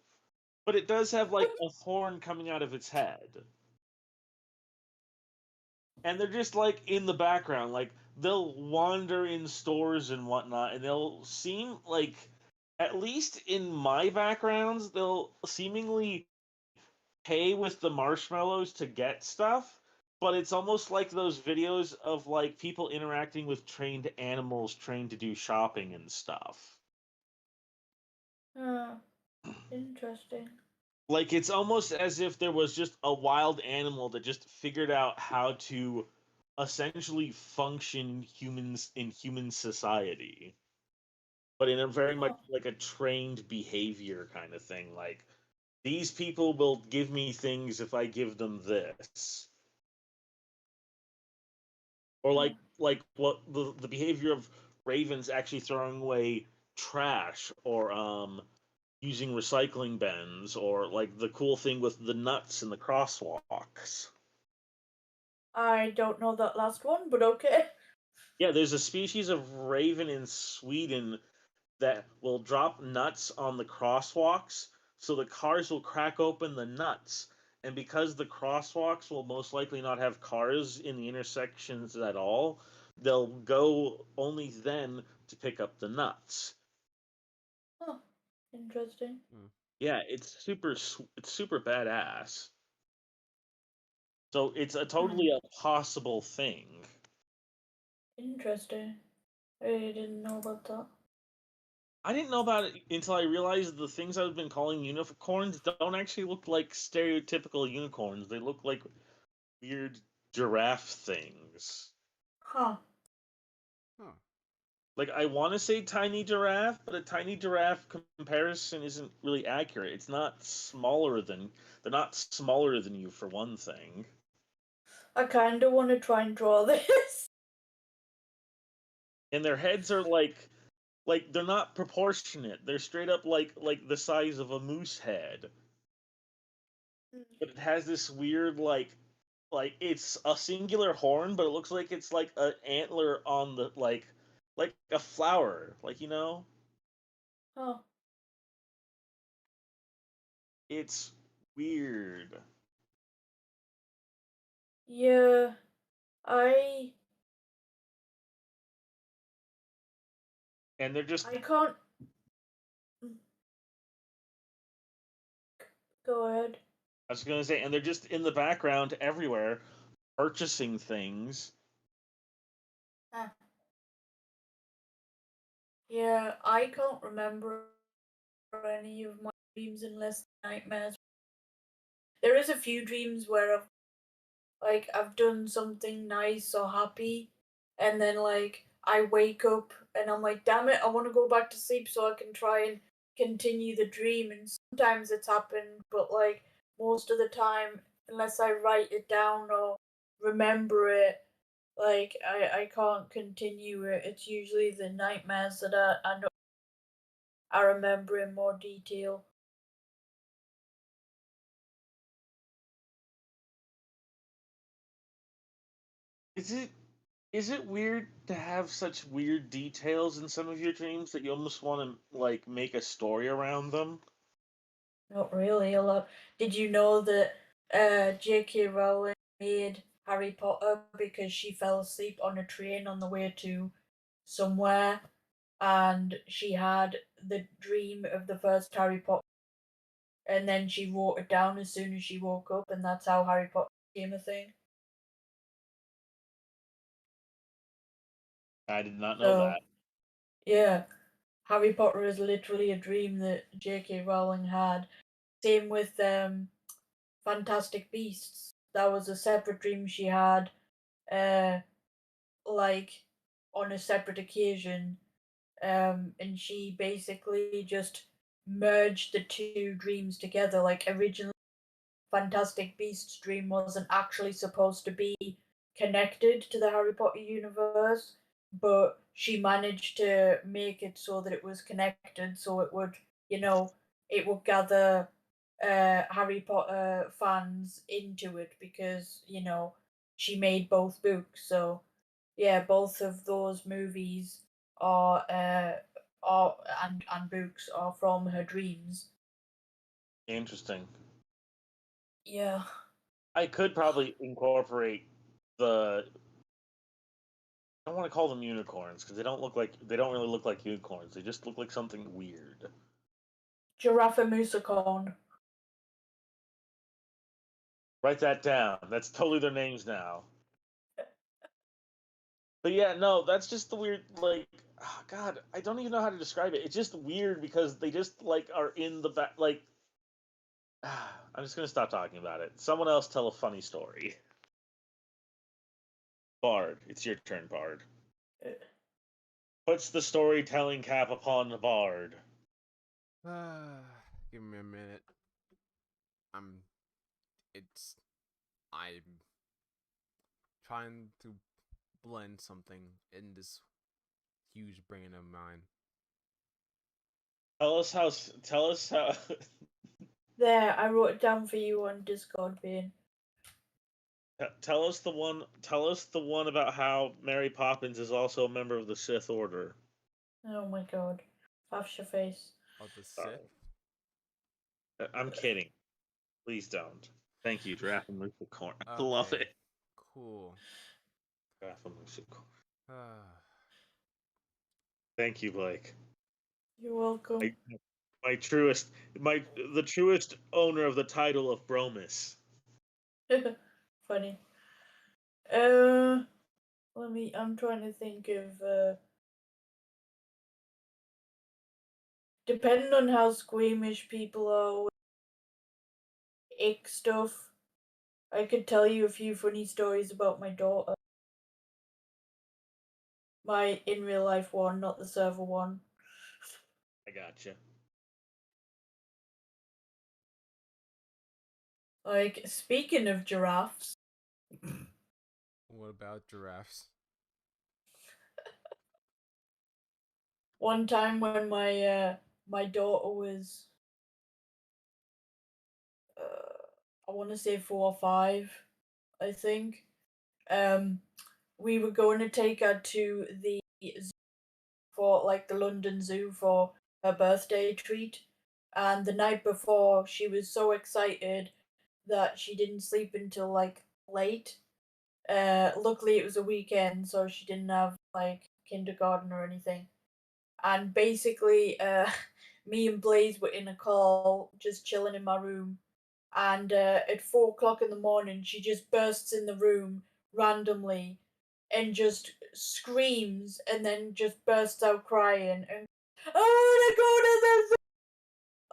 B: but it does have like a horn coming out of its head. and they're just like in the background. Like they'll wander in stores and whatnot, and they'll seem like, at least in my backgrounds, they'll seemingly pay with the marshmallows to get stuff, but it's almost like those videos of like people interacting with trained animals trained to do shopping and stuff.
C: Interesting.
B: Like it's almost as if there was just a wild animal that just figured out how to essentially function humans in human society, but in a very much
C: Oh,
B: like a trained behavior kind of thing. Like these people will give me things if I give them this, or
C: oh,
B: like what the behavior of ravens actually throwing away trash, or using recycling bins, or like the cool thing with the nuts in the crosswalks.
C: I don't know that last one, but okay.
B: Yeah, there's a species of raven in Sweden that will drop nuts on the crosswalks, so the cars will crack open the nuts. And because the crosswalks will most likely not have cars in the intersections at all, they'll go only then to pick up the nuts.
C: Oh, interesting.
B: Yeah, it's super badass. So it's a totally a possible thing.
C: Interesting. I didn't know about that.
B: I didn't know about it until I realized the things I've been calling unicorns don't actually look like stereotypical unicorns. They look like weird giraffe things.
C: Huh.
A: Huh.
B: Like I want to say tiny giraffe, but a tiny giraffe comparison isn't really accurate. It's not smaller than they're not smaller than you for one thing.
C: I kind of want to try and draw this.
B: And their heads are like they're not proportionate. They're straight up like the size of a moose head. But it has this weird like it's a singular horn, but it looks like it's like an antler on the like a flower, like you know.
C: Oh,
B: It's weird,
C: yeah. I
B: and they're just.
C: I can't. Go ahead.
B: I was gonna say, and they're just in the background everywhere, purchasing things.
C: Ah. Yeah, I can't remember any of my dreams unless nightmares. There is a few dreams where I've done something nice or happy, and then like I wake up and I'm like, damn it, I want to go back to sleep so I can try and continue the dream. And sometimes it's happened, but like most of the time, unless I write it down or remember it, like I can't continue it. It's usually the nightmares that I know I remember in more detail.
B: Is it is it weird to have such weird details in some of your dreams that you almost want to like make a story around them?
C: Not really a lot. Did you know that J.K. Rowling made Harry Potter because she fell asleep on a train on the way to somewhere, and she had the dream of the first Harry Potter, and then she wrote it down as soon as she woke up, and that's how Harry Potter became a thing.
B: I did not know
C: So
B: that.
C: yeah, Harry Potter is literally a dream that J.K. Rowling had. Same with Fantastic Beasts. That was a separate dream she had, uh, like on a separate occasion, and she basically just merged the two dreams together. Like originally, Fantastic Beasts dream wasn't actually supposed to be connected to the Harry Potter universe, but she managed to make it so that it was connected, so it would, you know, it would gather Harry Potter fans into it because she made both books. So yeah, both of those movies are and books are from her dreams.
B: Interesting.
C: Yeah.
B: I could probably incorporate the I don't want to call them unicorns because they don't really look like unicorns. They just look like something weird.
C: 𝐏𝐢𝐞
B: Write that down. That's totally their names now. But yeah, no, that's just the weird, like, oh God, I don't even know how to describe it. It's just weird because they just, like, are in the back, like, I'm just gonna stop talking about it. Someone else tell a funny story. Bard, it's your turn, Bard. Puts the storytelling cap upon the Bard.
A: Give me a minute. I'm trying to blend something in this huge brain of mine.
B: Tell us how.
C: There, I wrote it down for you on Discord, Bane.
B: Tell us the one about how Mary Poppins is also a member of the Sith Order.
C: Oh my god. Have your face.
A: Oh, the Sith?
B: I'm kidding. Please don't. Thank you, Giraffe and 𝐏𝐢𝐞 𝐙𝐨𝐬𝐞. I love
A: Okay.
B: it.
A: Cool.
B: Giraffe and 𝐏𝐢𝐞. Thank you, Blake.
C: You're welcome.
B: The truest owner of the title of Bromus.
C: Funny. I'm trying to think of, depending on how squeamish people are with ick stuff, I could tell you a few funny stories about my daughter. My in real life one, not the server one.
B: I gotcha.
C: Like, speaking of giraffes.
A: What about giraffes?
C: One time when my daughter was, I want to say 4 or 5, I think. We were going to take her to the zoo for, like, the London Zoo for her birthday treat, and the night before she was so excited that she didn't sleep until, like, late. Luckily it was a weekend, so she didn't have, like, kindergarten or anything. And basically, me and Blaze were in a call, just chilling in my room, and at 4 o'clock in the morning, she just bursts in the room randomly and just screams, and then just bursts out crying, and I wanna go to the zoo.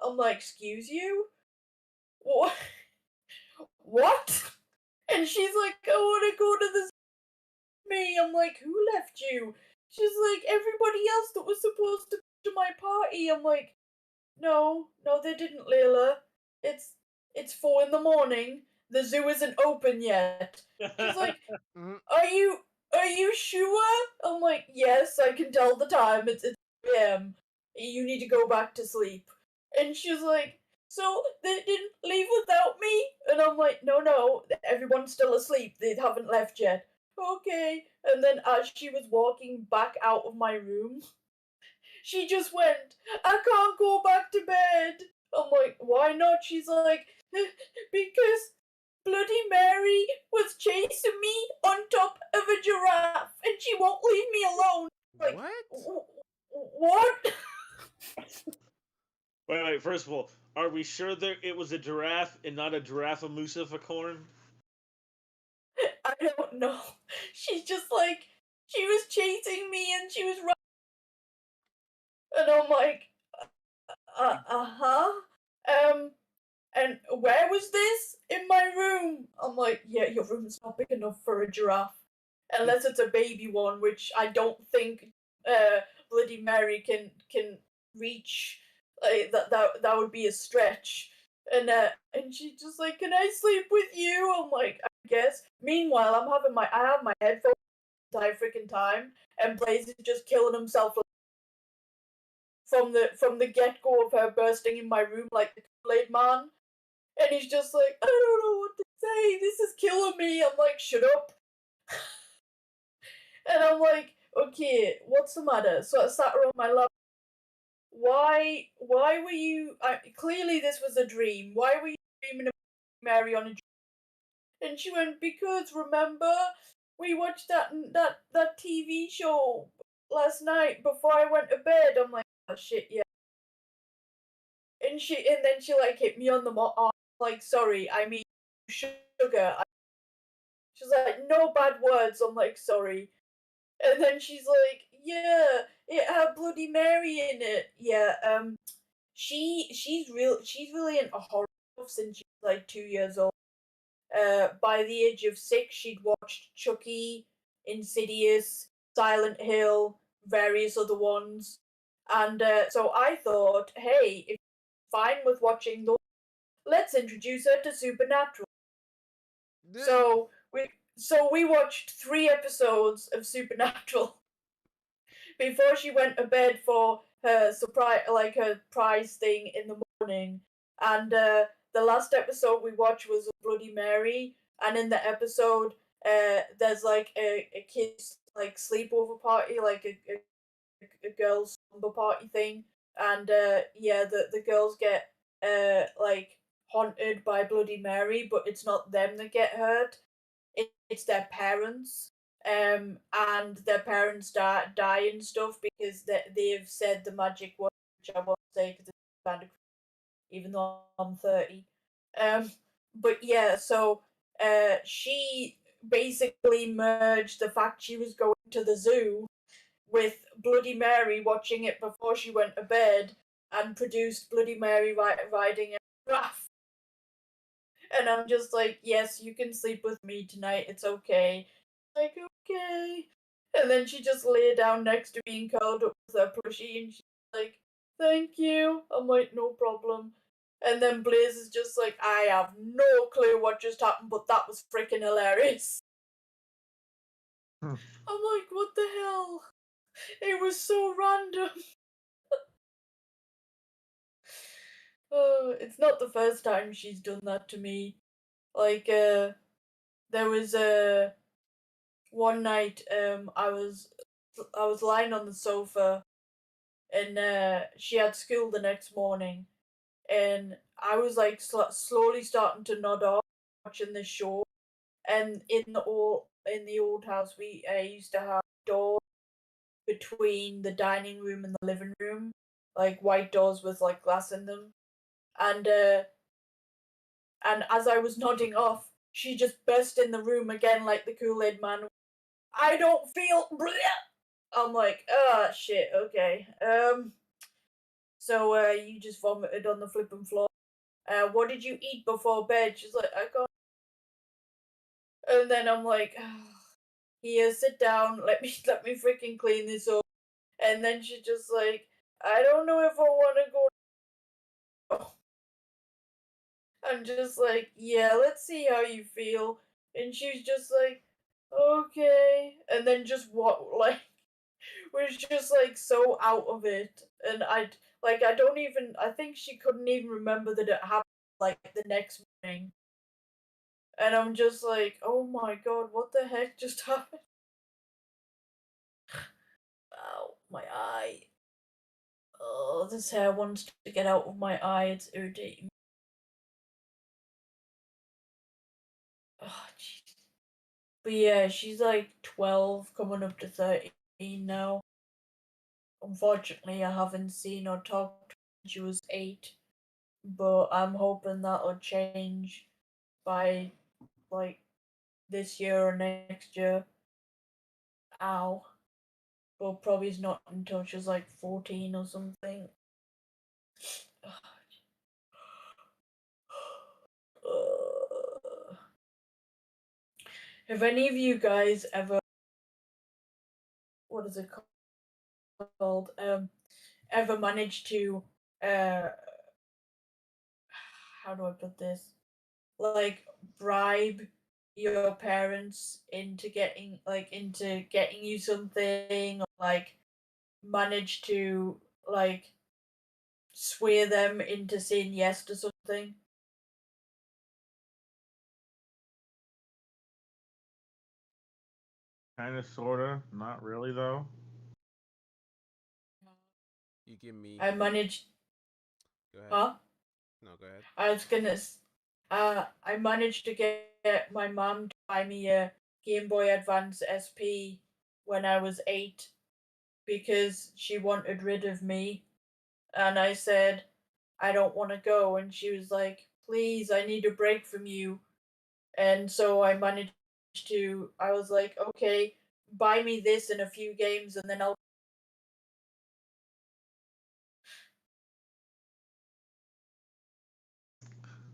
C: I'm like, excuse you? What? What? And she's like, I wanna go to the zoo. Me, I'm like, who left you? She's like, everybody else that was supposed to come to my party. I'm like, no, they didn't, Layla. It's 4 in the morning. The zoo isn't open yet. She's like, are you sure? I'm like, yes, I can tell the time. It's 3 p.m. You need to go back to sleep. And she's like, so they didn't leave without me? And I'm like, no, everyone's still asleep. They haven't left yet. Okay. And then as she was walking back out of my room, she just went, I can't go back to bed. I'm like, why not? She's like, because Bloody Mary was chasing me on top of a giraffe and she won't leave me alone. Like, what?
B: Wait, first of all, are we sure that it was a giraffe and not a 𝐏𝐢𝐞
C: I don't know. She's just like, she was chasing me and she was running. And I'm like, uh-huh. And where was this? In my room. I'm like, yeah, your room's not big enough for a giraffe. Unless it's a baby one, which I don't think Bloody Mary can reach. Like, that would be a stretch. And she's just like, can I sleep with you? I'm like, I guess. Meanwhile, I have my headphones the entire freaking time, and Blaze is just killing himself from the get go of her bursting in my room like the Kool-Aid man. And he's just like, I don't know what to say. This is killing me. I'm like, shut up. And I'm like, okay, what's the matter? So I sat her on my lap. Why were you? Clearly, this was a dream. Why were you dreaming of Mary on a dream? And she went, because remember, we watched that TV show last night before I went to bed. I'm like, oh shit, yeah. And then she like hit me on the arm, like, sorry, I mean sugar. She's like, no bad words. I'm like, sorry. And then she's like, yeah, it had Bloody Mary in it. Yeah, she's really into horror stuff since she's like 2 years old. By the age of 6, she'd watched Chucky, Insidious, Silent Hill, various other ones. And so I thought, hey, if you're fine with watching those, let's introduce her to Supernatural. So we watched 3 episodes of Supernatural before she went to bed for her her prize thing in the morning. And the last episode we watched was Bloody Mary, and in the episode, there's like a kid's like sleepover party, like a girls' slumber party thing, and yeah, the girls get like haunted by Bloody Mary, but it's not them that get hurt; it's their parents. And their parents die and stuff because they've said the magic word, which I won't say because it's kind of, even though I'm 30. But yeah, so she basically merged the fact she was going to the zoo with Bloody Mary watching it before she went to bed, and produced Bloody Mary riding a giraffe. And I'm just like, yes, you can sleep with me tonight. It's okay. Like, okay. And then she just lay down next to me and curled up with her plushie, and she's like, thank you. I'm like, no problem. And then Blaze is just like, I have no clue what just happened, but that was freaking hilarious. I'm like, what the hell? It was so random. Oh, it's not the first time she's done that to me. Like, there was one night, I was lying on the sofa, and she had school the next morning, and I was like slowly starting to nod off watching this show, and in the old house we used to have doors between the dining room and the living room, like white doors with like glass in them, and as I was nodding off, she just burst in the room again like the Kool-Aid man. I don't feel. I'm like, oh shit, okay. So you just vomited on the flipping floor. What did you eat before bed? She's like, I can't. And then I'm like, oh, here, sit down. Let me freaking clean this up. And then she's just like, I don't know if I want to go. I'm just like, yeah, let's see how you feel. And she's just like, okay. And then just what, like, was just like so out of it. And I don't even, I think she couldn't even remember that it happened like the next morning. And I'm just like, oh my god, what the heck just happened? Ow, my eye. Oh, this hair wants to get out of my eye, it's irritating. Oh, jeez. But yeah, she's like 12, coming up to 13 now. Unfortunately, I haven't seen or talked to her since she was 8. But I'm hoping that'll change by like this year or next year. Ow. But probably not until she's like 14 or something. Have any of you guys ever, what is it called? Ever managed to how do I put this? Like bribe your parents into getting you something, or like manage to like sway them into saying yes to something?
B: Kind of, sorta, not really though.
A: You give me.
C: I managed.
A: Go ahead.
C: Huh?
A: No, go ahead.
C: I was gonna. I managed to get my mom to buy me a Game Boy Advance SP when I was 8 because she wanted rid of me. And I said, I don't want to go. And she was like, please, I need a break from you. And so I managed to, I was like, okay, buy me this and a few games and then I'll.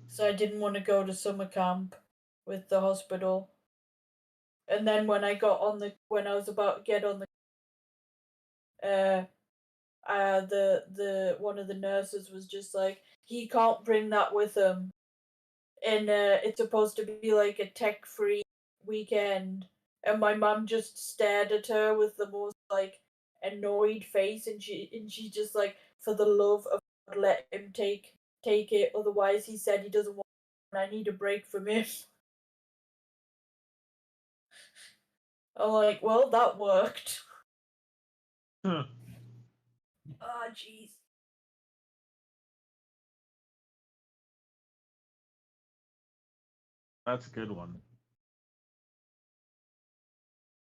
C: So I didn't want to go to summer camp with the hospital. And then when I was about to get on the one of the nurses was just like, he can't bring that with him, and it's supposed to be like a tech-free weekend, and my mom just stared at her with the most like annoyed face, and she just like, for the love of God, let him take it, otherwise he said he doesn't want it, and I need a break from him. I'm like, well, that worked.
B: Huh.
C: Ah, jeez.
B: That's a good one.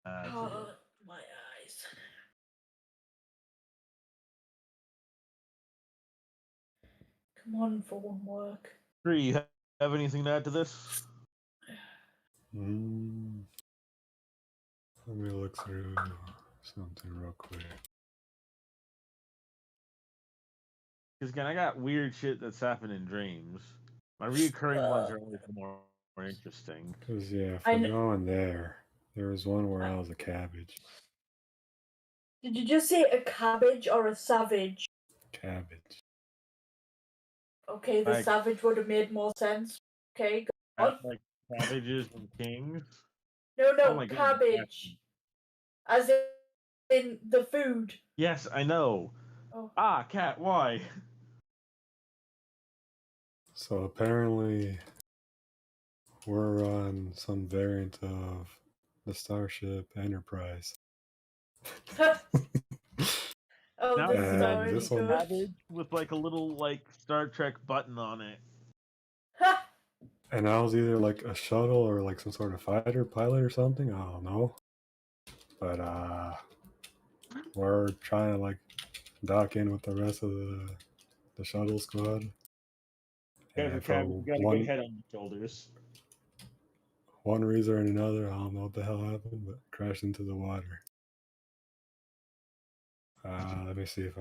B: That's a good one.
C: My eyes. Come on, for one work.
B: Tree, you have anything to add to this?
D: Let me look through something real quick.
B: Because again, I got weird shit that's happened in dreams. My reoccurring ones are always more interesting.
D: Because, yeah,
C: I
D: for
C: kn-
D: going there was one where I was a cabbage.
C: Did you just say a cabbage or a savage?
D: Cabbage.
C: Okay, the
B: Like-
C: savage would have made more sense. Okay, go on.
B: Like cabbages and kings.
C: No,
B: Oh my God,
C: cabbage. As in the food.
B: Yes, I know.
C: Oh.
B: Ah, cat, why?
D: So apparently, we're on some variant of the Starship Enterprise.
C: Oh,
B: Now
C: this
B: I
C: is
B: can
C: already
D: this one-
C: good.
B: cabbage with like a little like Star Trek button on it.
C: Ha!
D: And I was either like a shuttle or like some sort of fighter pilot or something. I don't know. But we're trying to like dock in with the rest of the shuttle squad.
B: Guys,
D: And
B: cabbage, you got a good head on your shoulders.
D: one reason or another, I don't know what the hell happened, but crashed into the water. Let me see if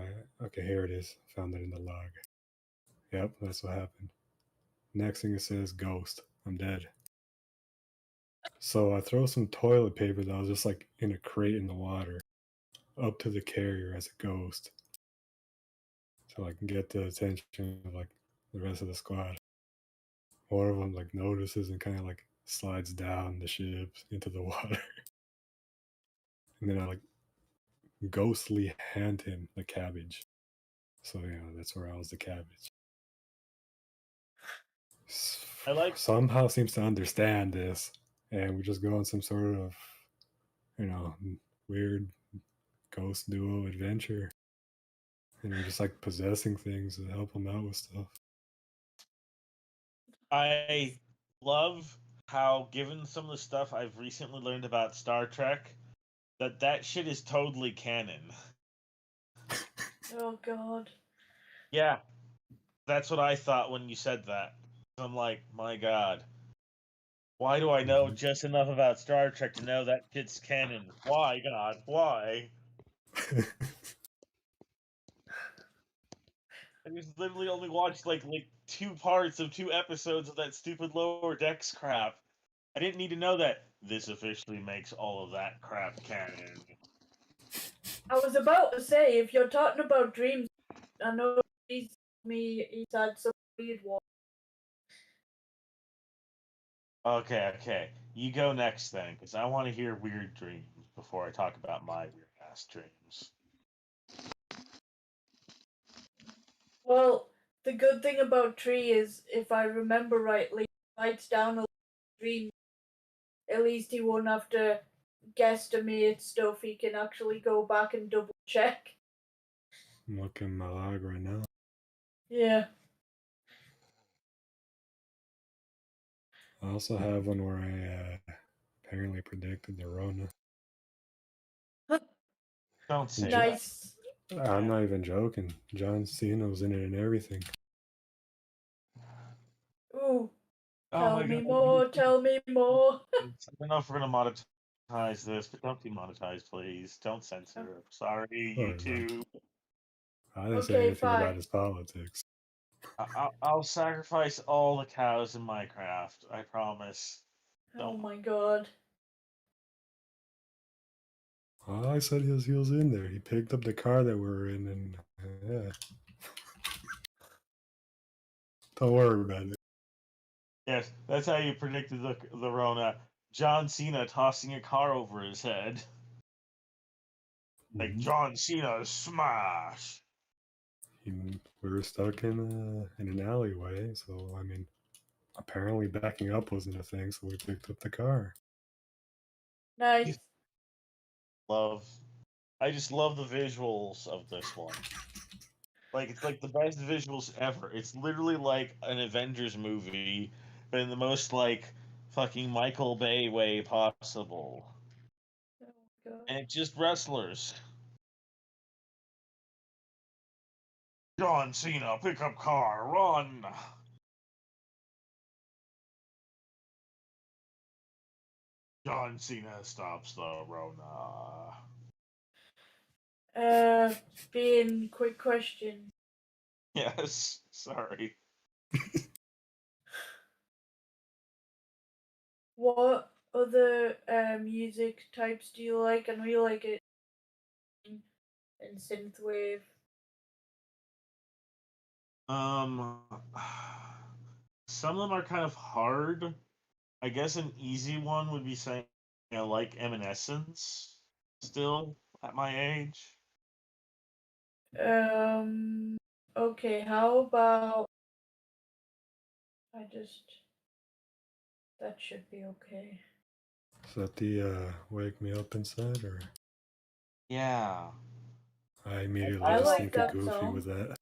D: okay, here it is. Found it in the log. Yep, that's what happened. Next thing it says, ghost. I'm dead. So I throw some toilet paper that was just like in a crate in the water up to the carrier as a ghost. So I can get the attention of like the rest of the squad. One of them like notices and kind of like slides down the ship into the water. And then I like ghostly hand him the cabbage. So yeah, that's where I was the cabbage.
B: I like-
D: Somehow seems to understand this, and we just go on some sort of, weird ghost duo adventure, and we're just like possessing things to help him out with stuff.
B: I love how, given some of the stuff I've recently learned about Star Trek, that shit is totally canon.
C: Oh God.
B: Yeah, that's what I thought when you said that. I'm like, my God, why do I know just enough about Star Trek to know that shit's canon? Why, God, why? I just literally only watched like 2 parts of 2 episodes of that stupid Lower Decks crap. I didn't need to know that this officially makes all of that crap canon.
C: I was about to say, if you're talking about dreams, I know he's had some weird one.
B: Okay. You go next then, because I want to hear weird dreams before I talk about my weird ass dreams.
C: Well, the good thing about Tree is, if I remember rightly, he writes down a dream. At least he won't have to guesstimate stuff. He can actually go back and double check.
D: I'm looking at my log right now.
C: Yeah.
D: I also have one where I apparently predicted the Rona.
B: Don't say that.
C: Nice.
D: I'm not even joking. John Cena was in it and everything.
C: Ooh,
B: Oh
C: tell
B: my
C: me
B: God.
C: more, tell me more.
B: I don't know if we're gonna monetize this, but don't demonetize, please. Don't censor. Sorry,
D: Oh,
B: YouTube.
D: I didn't say
C: Okay,
D: anything about
C: fine.
D: his politics.
B: I'll sacrifice all the cows in Minecraft. I promise.
C: Oh my god.
D: All I said he was in there. He picked up the car that we're in, and yeah. Don't worry about it.
B: Yes, that's how you predicted the Rona. John Cena tossing a car over his head. Like
D: Mhm.
B: John Cena smash.
D: We were stuck in an alleyway, so I mean, apparently backing up wasn't a thing, so we picked up the car.
C: Nice.
B: I just love the visuals of this one. Like it's like the best visuals ever. It's literally like an Avengers movie, but in the most like fucking Michael Bay way possible.
C: Oh my god.
B: And it's just wrestlers. John Cena, pickup car, run! John Cena stops the Rona.
C: Being quick question.
B: Yes, sorry.
C: What other music types do you like? I know you like it in synthwave.
B: Some of them are kind of hard. I guess an easy one would be saying I like Evanescence still at my age.
C: Okay, how about I just that should be okay.
D: Is that the Wake Me Up Inside, or
B: Yeah.
D: I immediately
C: I
D: just
C: like
D: think of
C: that
D: Goofy
C: song.
D: with that.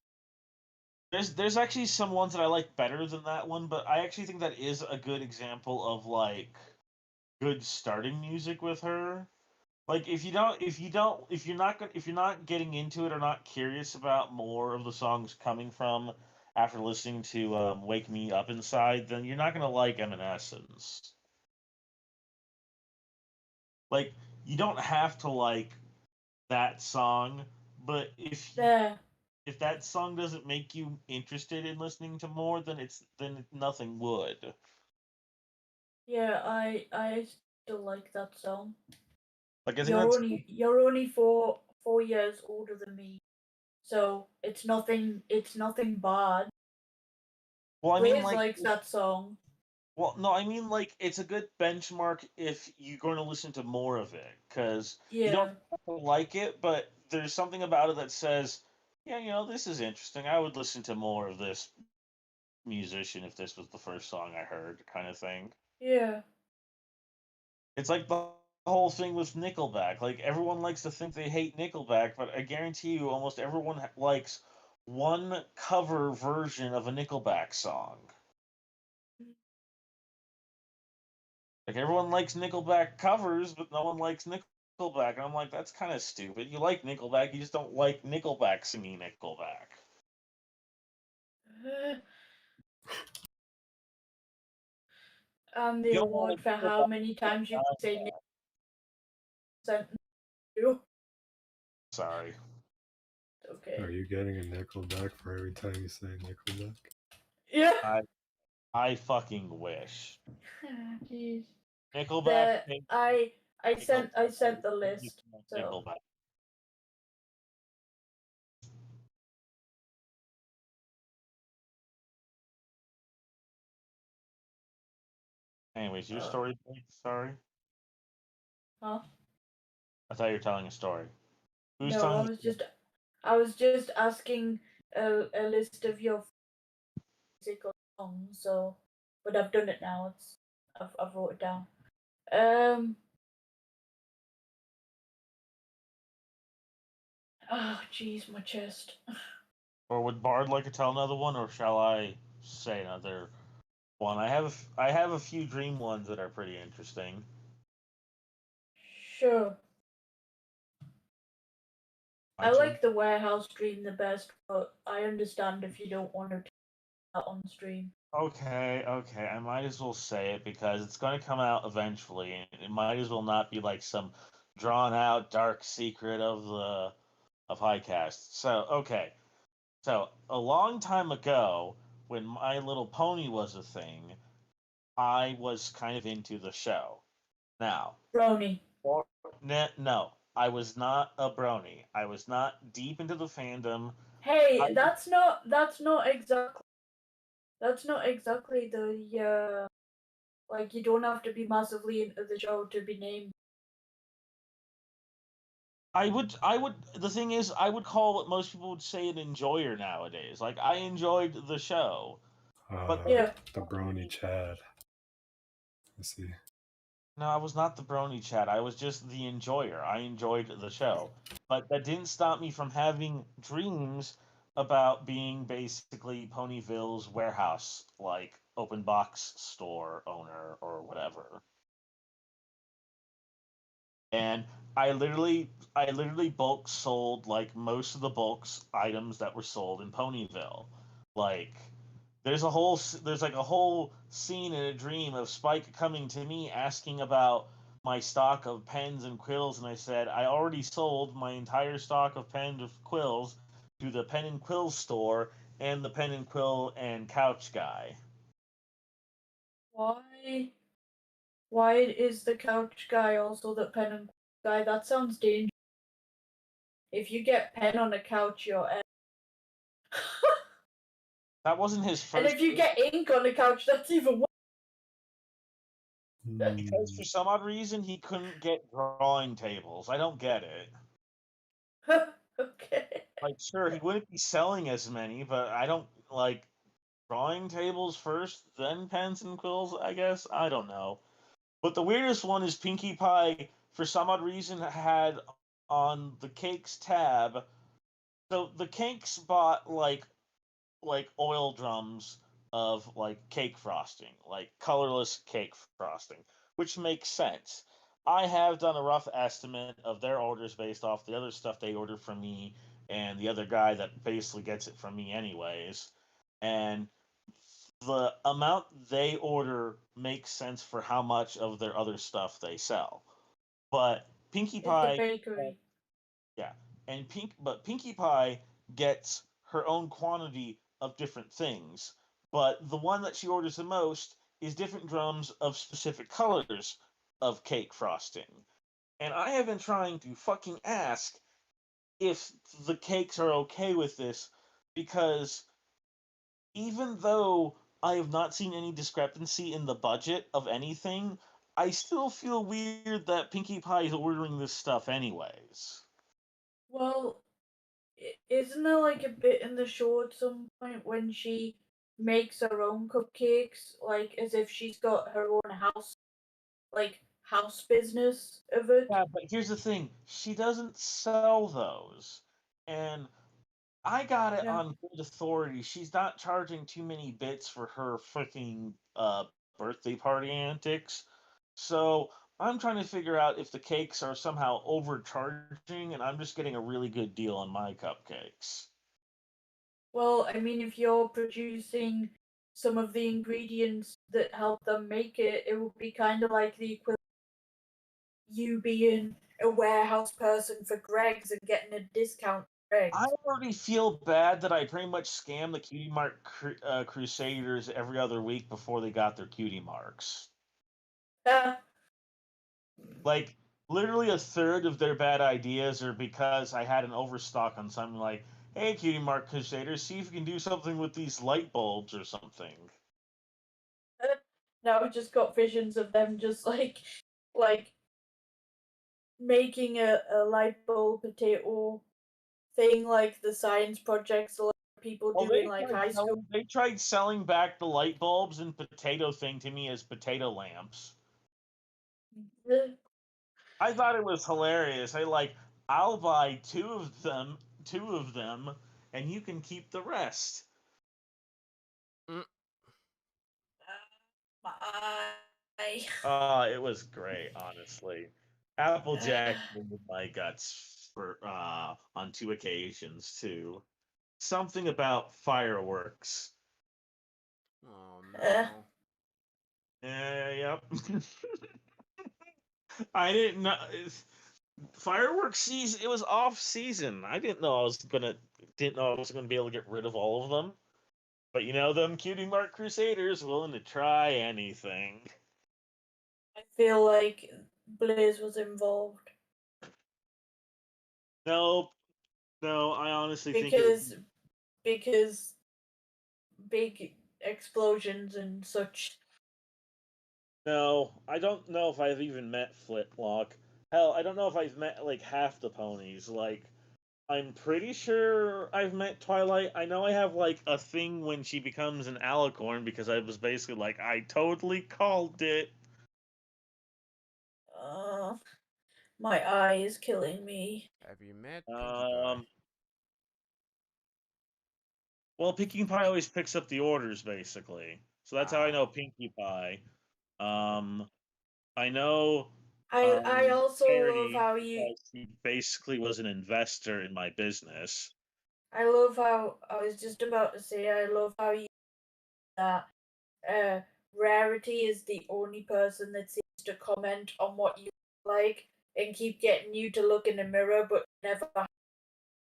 B: There's actually some ones that I like better than that one, but I actually think that is a good example of like good starting music with her. Like if you're not getting into it or not curious about more of the songs coming from after listening to Wake Me Up Inside, then you're not gonna like Evanescence. Like you don't have to like that song, but
C: There.
B: if that song doesn't make you interested in listening to more, then nothing would.
C: Yeah, I still like that song.
B: Like I think that's
C: You're only four years older than me, so it's nothing bad.
B: well, I mean
C: Blaze
B: like
C: likes that song.
B: well, no, I mean like it's a good benchmark if you're going to listen to more of it because you don't
C: Yeah.
B: have to like it, but there's something about it that says, yeah, this is interesting. I would listen to more of this musician if this was the first song I heard, kind of thing.
C: Yeah.
B: It's like the whole thing with Nickelback. Like everyone likes to think they hate Nickelback, but I guarantee you, almost everyone likes one cover version of a Nickelback song. Like everyone likes Nickelback covers, but no one likes Nickelback, and I'm like, that's kind of stupid. You like Nickelback, you just don't like Nickelback singing Nickelback.
C: And the
B: You don't want
C: award for how many times you can say Nick sentence you.
B: Sorry.
C: Okay.
D: Are you getting a Nickelback for every time you say Nickelback?
C: Yeah.
B: I fucking wish.
C: Jeez.
B: Nickelback.
C: I sent the list. So
B: Nickelback. Anyways, your story. Sorry,
C: huh?
B: I thought you were telling a story. Who's
C: No,
B: telling?
C: I was just asking a list of your musical songs. So, but I've done it now. I've wrote it down. Oh, jeez, my chest.
B: Or would Bard like to tell another one, or shall I say another one? I have a few dream ones that are pretty interesting.
C: Sure.
B: My
C: I
B: turn?
C: like the warehouse stream the best, but I understand if you don't want to do that on stream.
B: Okay, I might as well say it because it's going to come out eventually, and it might as well not be like some drawn out dark secret of Highcast. So, okay. So, a long time ago, when My Little Pony was a thing, I was kind of into the show. Now,
C: Brony.
B: no, I was not a brony. I was not deep into the fandom.
C: Hey, that's not exactly the like, you don't have to be massively into the show to be named.
B: The thing is, I would call what most people would say an enjoyer nowadays. Like, I enjoyed the show. But
C: Yeah.
D: The brony Chad. Let's see.
B: no, I was not the brony Chad. I was just the enjoyer. I enjoyed the show. But that didn't stop me from having dreams about being basically Ponyville's warehouse, like open box store owner or whatever. And I literally bulk sold like most of the bulks items that were sold in Ponyville. Like there's like a whole scene in a dream of Spike coming to me asking about my stock of pens and quills, and I said I already sold my entire stock of pens and quills to the pen and quill store and the pen and quill and couch guy.
C: Why? Why is the couch guy also the pen and guy? That sounds dangerous. If you get pen on a couch, you're
B: That wasn't his
C: and
B: first.
C: if you get ink on a couch, that's even
B: Because for some odd reason he couldn't get drawing tables. I don't get it.
C: worse. Okay.
B: Like, sure, he wouldn't be selling as many, but I don't like drawing tables first, then pens and quills, I guess. I don't know. But the weirdest one is Pinkie Pie, for some odd reason, had on the cakes tab. So the cakes bought like oil drums of like cake frosting, like colorless cake frosting, which makes sense. I have done a rough estimate of their orders based off the other stuff they order from me and the other guy that basically gets it from me anyways. And the amount they order makes sense for how much of their other stuff they sell. But Pinkie
C: It's the
B: Pie,
C: bakery.
B: yeah, but Pinkie Pie gets her own quantity of different things. But the one that she orders the most is different drums of specific colors of cake frosting. And I have been trying to fucking ask if the cakes are okay with this because even though I have not seen any discrepancy in the budget of anything, I still feel weird that Pinkie Pie is ordering this stuff anyways.
C: Well, isn't there like a bit in the show at some point when she makes her own cupcakes, like as if she's got her own house, like house business of it?
B: Yeah, but here's the thing: she doesn't sell those, and I got it
C: Yeah.
B: on good authority. She's not charging too many bits for her freaking birthday party antics. So I'm trying to figure out if the cakes are somehow overcharging, and I'm just getting a really good deal on my cupcakes.
C: Well, I mean, if you're producing some of the ingredients that help them make it, it would be kind of like the equivalent of you being a warehouse person for Greg's and getting a discount for Greg's.
B: I already feel bad that I pretty much scam the Cutie Mark Crusaders every other week before they got their Cutie Marks. Like, literally a third of their bad ideas are because I had an overstock on something like, hey, Cutie Mark Crusaders, see if you can do something with these light bulbs or something.
C: Now I've just got visions of them just like making a light bulb potato thing, like the science projects a lot of people
B: Well,
C: do in like high school.
B: they tried selling back the light bulbs and potato thing to me as potato lamps. I thought it was hilarious. I'll buy two of them, and you can keep the rest.
C: My
B: It was great, honestly. Applejack wounded my guts for on 2 occasions too. Something about fireworks.
A: Oh
C: Eh.
A: no.
B: Yep. I didn't know fireworks season. It was off season. I didn't know I was gonna be able to get rid of all of them. But you know them cutie mark crusaders willing to try anything.
C: I feel like Blaze was involved
B: No, I honestly think it was
C: because big explosions and such.
B: no. I don't know if I've even met Flintlock. Hell, I don't know if I've met like half the ponies. Like, I'm pretty sure I've met Twilight. I know I have like a thing when she becomes an alicorn because I was basically like, I totally called it.
C: My eye is killing me.
A: Have you met Pinkie Pie?
B: Well, Pinkie Pie always picks up the orders basically, so that's how I know Pinkie Pie. I know
C: I also love
B: Mary
C: how you.
B: because she basically was an investor in my business.
C: I love how I was just about to say. I love how you that. Rarity is the only person that seems to comment on what you like and keep getting you to look in the mirror, but never.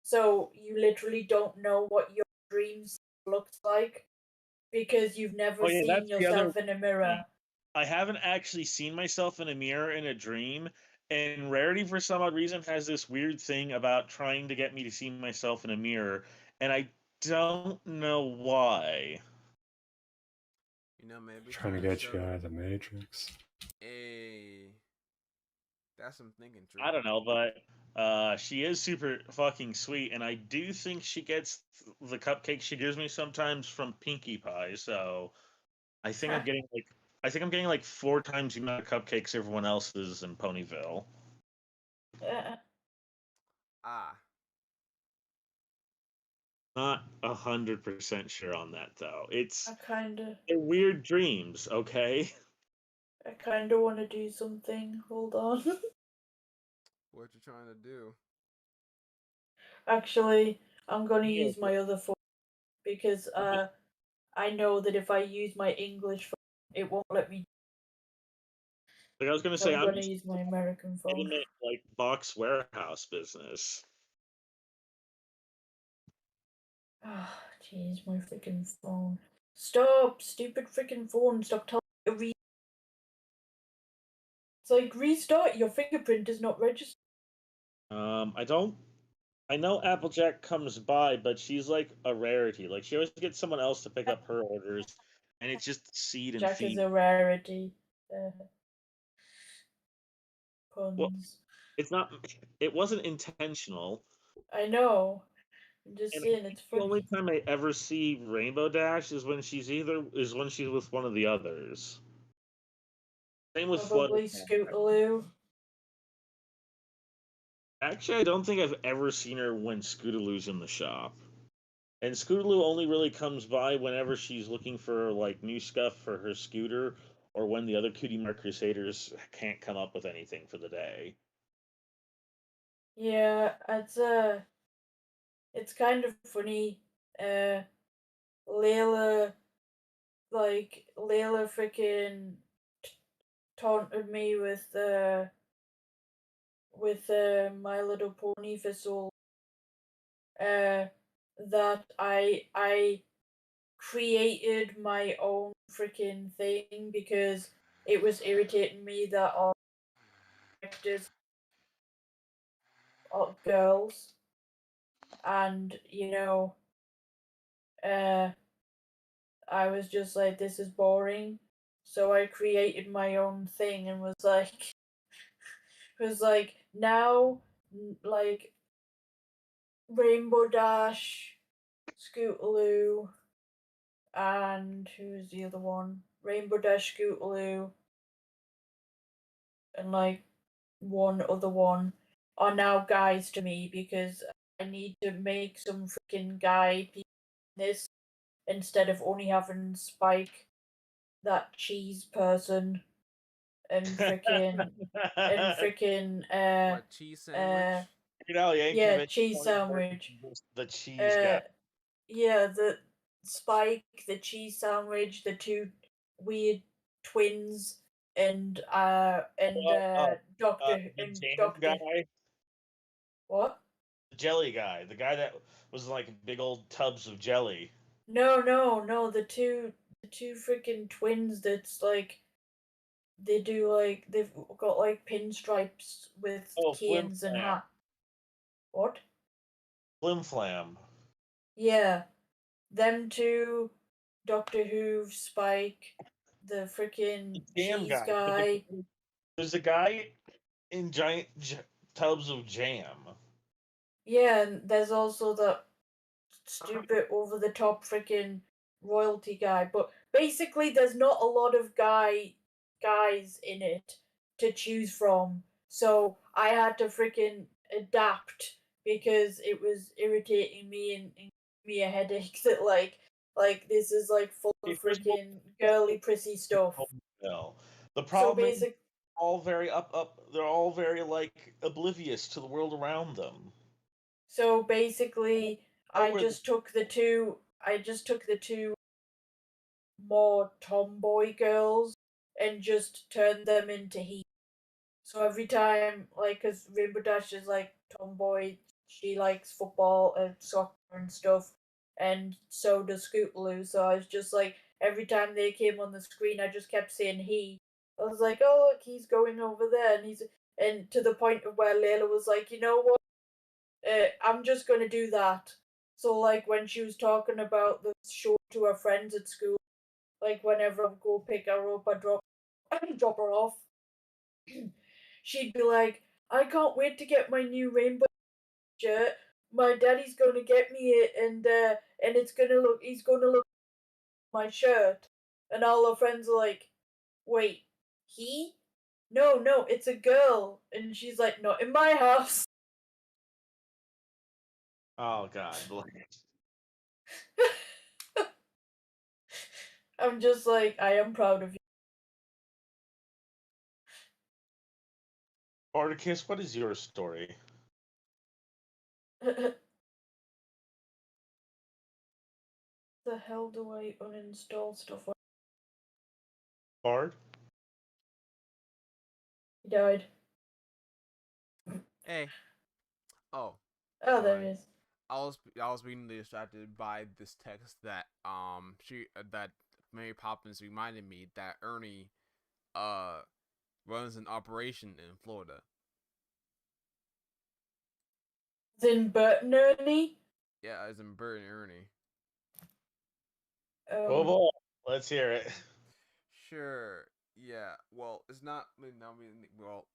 C: So you literally don't know what your dreams looks like because you've never
B: Oh yeah,
C: seen
B: that's the other
C: yourself in a mirror.
B: I haven't actually seen myself in a mirror in a dream, and Rarity, for some odd reason, has this weird thing about trying to get me to see myself in a mirror, and I don't know why.
A: You know, maybe she
D: Trying to
A: just
D: get you
A: showed.
D: out of the Matrix.
A: Hey, that's some thinking true.
B: I don't know, but she is super fucking sweet, and I do think she gets the cupcakes she gives me sometimes from Pinkie Pie. So I think I'm getting like 4 times the amount of cupcakes everyone else is in Ponyville.
A: Ah,
B: Not 100% sure on that though. They're weird dreams, okay?
C: I kinda want to do something. Hold on.
A: what you trying to do?
C: Actually, I'm gonna
B: Yeah,
C: use my other phone because I know that if I use my English phone, it won't let me.
B: like I was gonna
C: So
B: say,
C: I'm
B: I'm
C: gonna
B: just
C: use my American phone.
B: legitimate like box warehouse business.
C: Ah, jeez, my freaking phone. Stop, stupid freaking phone. Stop telling me to read. It's like, restart, your fingerprint is not registered.
B: I know Applejack comes by, but she's like a rarity. Like she always gets someone else to pick up her orders, and it's just seed and
C: Jack is
B: feed.
C: a rarity.
B: Well,
C: Puns.
B: it's not. It wasn't intentional.
C: I know. I'm just
B: And
C: saying it's
B: the only
C: funny.
B: time I ever see Rainbow Dash is when she's with one of the others. Same with Flutter.
C: Probably Scootaloo.
B: Actually, I don't think I've ever seen her when Scootaloo's in the shop. And Scootaloo only really comes by whenever she's looking for like new stuff for her scooter, or when the other Cutie Mark Crusaders can't come up with anything for the day.
C: Yeah, it's kind of funny. Layla, Layla freaking taunted me with My Little Pony for so that I created my own freaking thing because it was irritating me that all characters are girls, and I was just like, this is boring. So I created my own thing and was like now, like Rainbow Dash, Scootaloo, and who's the other one? Rainbow Dash, Scootaloo, and like one other one are now guys to me because I need to make some freaking guy people in this instead of only having Spike, that cheese person, and freaking
A: What, cheese sandwich?
B: You ain't
C: yeah,
B: convinced
C: cheese
B: Tony Stark
C: sandwich.
B: is the cheese guy.
C: Yeah, the Spike, the cheese sandwich, the two weird twins, and Doctor
B: The
C: and
B: jam
C: Doctor
B: guy,
C: what?
B: the jelly guy, the guy that was like big old tubs of jelly.
C: No, the two freaking twins that's like they've got like pinstripes with
B: Oh, Flim
C: canes and
B: Flam.
C: hat. What?
B: Flim Flam.
C: Yeah, them two, Doctor Who, Spike, the freaking
B: The jam
C: cheese
B: guy.
C: guy.
B: There's a guy in giant tubs of jam.
C: Yeah, and there's also the stupid over the top freaking royalty guy. But basically, there's not a lot of guys in it to choose from. So I had to freaking adapt because it was irritating me and giving me a headache that like this is like full of freaking girly prissy stuff.
B: No. The
C: So
B: problem is
C: basic
B: all very they're all very like oblivious to the world around them.
C: so basically
B: Oh, where
C: I just took the two more tomboy girls and just turned them into he. So every time, like, because Rainbow Dash is like tomboy, she likes football and soccer and stuff, and so does Scootaloo. So I was just like, every time they came on the screen, I just kept saying he. I was like, oh look, he's going over there, and to the point of where Layla was like, you know what? I'm just gonna do that. So like when she was talking about the show to her friends at school, like whenever I go pick her up, I drop her off. She'd be like, "I can't wait to get my new rainbow shirt. My daddy's gonna get me it, and it's gonna look. He's gonna look at my shirt." And all her friends are like, "Wait, he? No, it's a girl." And she's like, "Not in my house."
B: Oh God.
C: I'm just like, I am proud of
B: Spartacus, what is your story?
C: you. The hell do I uninstall stuff?
B: Bard?
C: He died.
A: Hey. Oh,
C: Oh, there
A: sorry.
C: he is.
A: I was being distracted by this text that that Mary Poppins reminded me that Ernie uh runs an operation in Florida.
C: Then Bert and Ernie.
A: Yeah, as in Bert and Ernie.
B: Oh boy, let's hear it.
A: Sure. Yeah. Well, it's not. Well,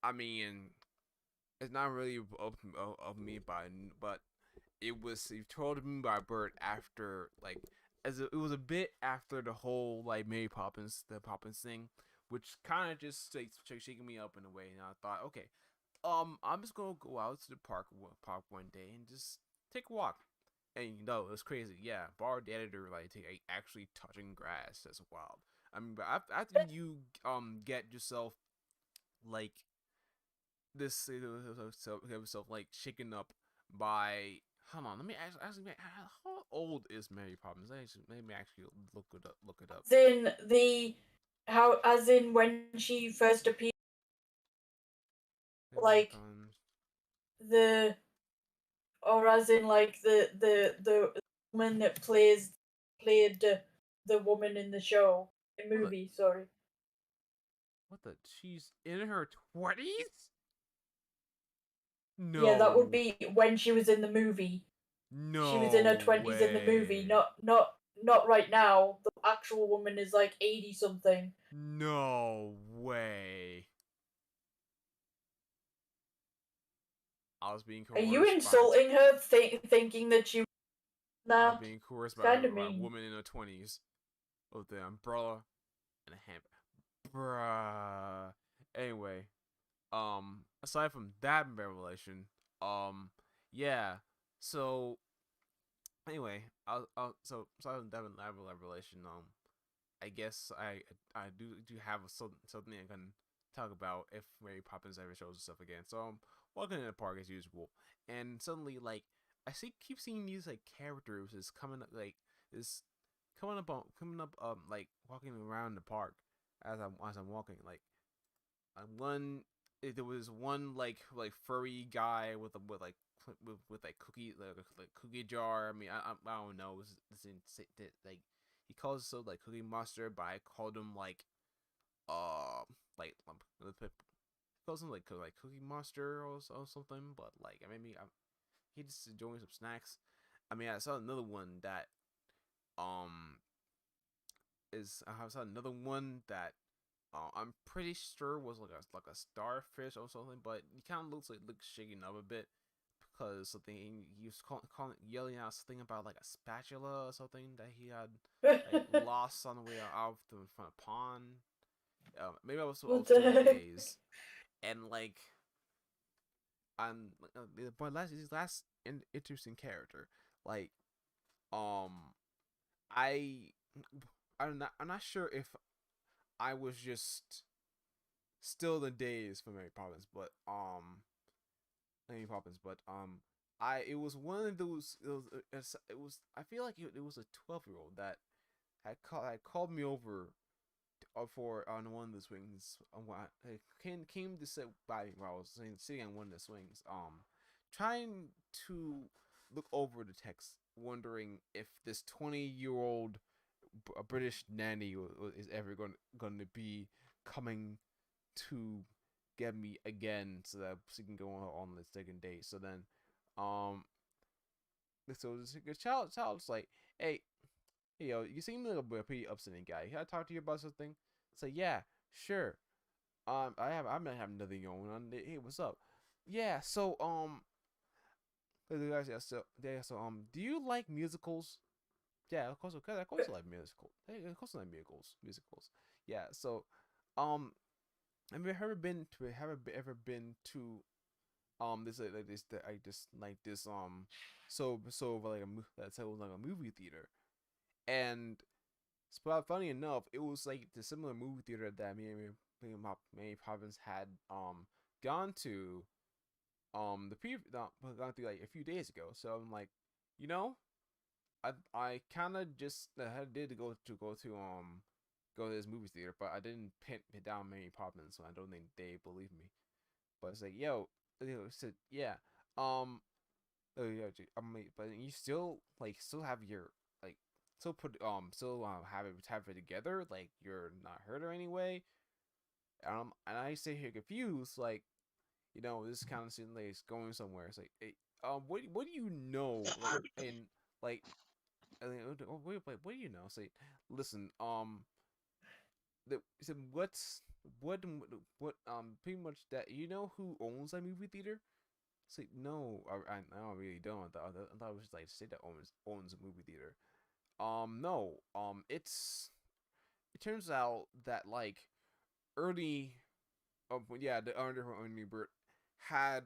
A: I mean, it's not really of me but it was told me by Bert after like it was a bit after the whole like the Poppins thing, which kind of just like shaking me up in a way. And I thought, okay, I'm just gonna go out to the park one day and just take a walk. And you know, it was crazy. Yeah, Bard the editor actually touching grass. That's wild. I mean, but after you get yourself like this so like shaken up by. Hold on, let me actually how old is Mary Poppins? Let me actually look it up. Look it up.
C: As in when she first appeared, like the, or as in like the woman that played the woman in the show, the movie. Sorry.
A: What the? She's in her 20s?
C: Yeah, that would
A: No.
C: be when she was in the movie.
A: No.
C: She was in her 20s in the movie,
A: way.
C: not right now. The actual woman is like 80 something.
A: No way. I was being
C: Are
A: coerced.
C: you insulting her, thinking that she?
A: I was
C: Nah,
A: being coerced by
C: kind of
A: a
C: mean.
A: woman in her 20s with the umbrella and a hand. Bruh. Anyway, aside from that revelation, yeah. So anyway, so aside from that revelation, I guess I do have something I can talk about if Mary Poppins ever shows herself again. So I'm walking in the park as usual, and suddenly like keep seeing these like characters is coming up like is coming up like walking around the park as I'm walking like one there was one like furry guy with like cookie like cookie jar. I mean I don't know. Like he calls himself like Cookie Monster, but I called him like he calls him like Cookie Monster or something. But like he just enjoying some snacks. I mean I saw another one that um I saw another one that I'm pretty sure was like a starfish or something, but he kind of looks shaken up a bit because something he was yelling out something about like a spatula or something that he had like lost on the way out from a pond. Maybe I was
C: What
A: still
C: the
A: in
C: heck?
A: days, and like but last interesting character like um I I'm not sure if I was just still in the days for Mary Poppins, but I it was one of those it was I feel like it was a 12-year-old that had called me over for on one of the swings. Came to sit by me while I was sitting on one of the swings, trying to look over the text, wondering if this 20-year-old British nanny is ever going to be coming to get me again, so that she can go on the second date. So then, um, so the child's like, hey, yo, you seem like a pretty upsetting guy. Can I talk to you about something? It's like, yeah, sure. I'm not having nothing going on. Hey, what's up? Yeah, so the guy said, do you like musicals? Yeah, of course I like musicals. Hey, of course I like musicals. Yeah, so, have you ever been to this like this so like that's like a movie theater, and but funny enough, it was like the similar movie theater that me and Poppins had gone to gone through like a few days ago. So I'm like, you know, I kind of just did go to this movie theater, but I didn't pin down Mary Poppins, so I don't think they believe me. But it's like, yo, said, yeah, yeah, I mean, but you still have your like still have it together, like you're not hurt or anyway. And I stay here confused, like, this kind of seems like it's going somewhere. It's like, hey, what do you know, like, and like, what do you know? Say, listen, what pretty much that who owns that movie theater? It's like, no, I really don't. I thought it was like state that owns a movie theater. No, it turns out that like Ernie, yeah, the owner from Ernie Burt had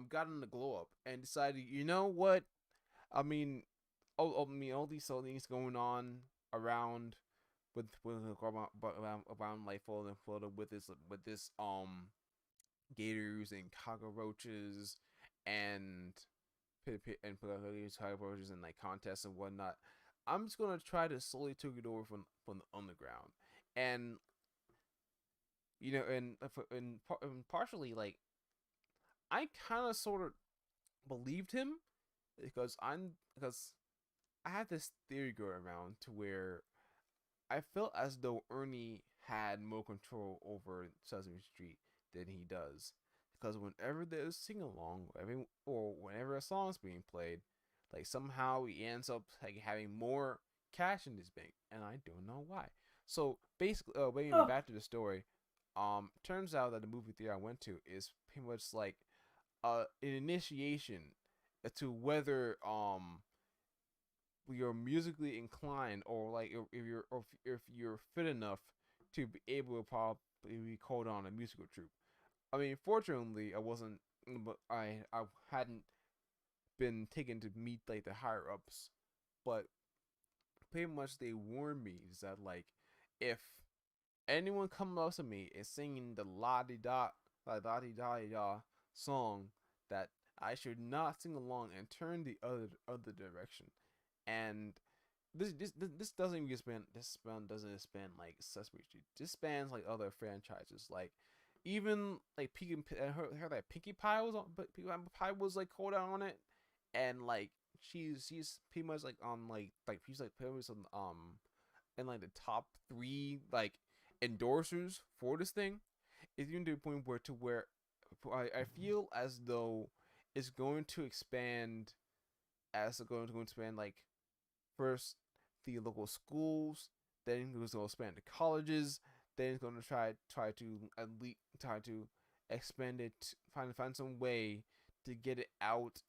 A: gotten the glow up and decided, you know what? I mean, all these things going on around around like Florida with this gators and cockroaches and cockroaches and like contests and whatnot. I'm just gonna try to slowly take it over from the underground, and and partially like I kind of sort of believed him because I had this theory go around to where I felt as though Ernie had more control over Sesame Street than he does. Because whenever there's sing along, or whenever a song's being played, like somehow he ends up like having more cash in his bank, and I don't know why. So basically, waiting
C: Oh,
A: back to the story, turns out that the movie theater I went to is pretty much like an initiation to whether you're musically inclined, or like if you're fit enough to be able to probably be called on a musical troupe. I mean, fortunately, I wasn't, but I hadn't been taken to meet like the higher ups, but pretty much they warned me is that like if anyone comes up to me and singing the la di da song, that I should not sing along and turn the other direction. And this doesn't even span doesn't span like Sesame Street. This spans like other franchises, like even like I heard that Pinkie Pie was on, but Pinkie Pie was like called out on it, and like she's pretty much like on like she's like pretty much on in like the top 3 like endorsers for this thing. It's even to the point where I feel as though it's going to expand as it's going to expand like first the local schools, then it's going to expand to colleges, then it's going to try to at least try to expand it, find some way to get it out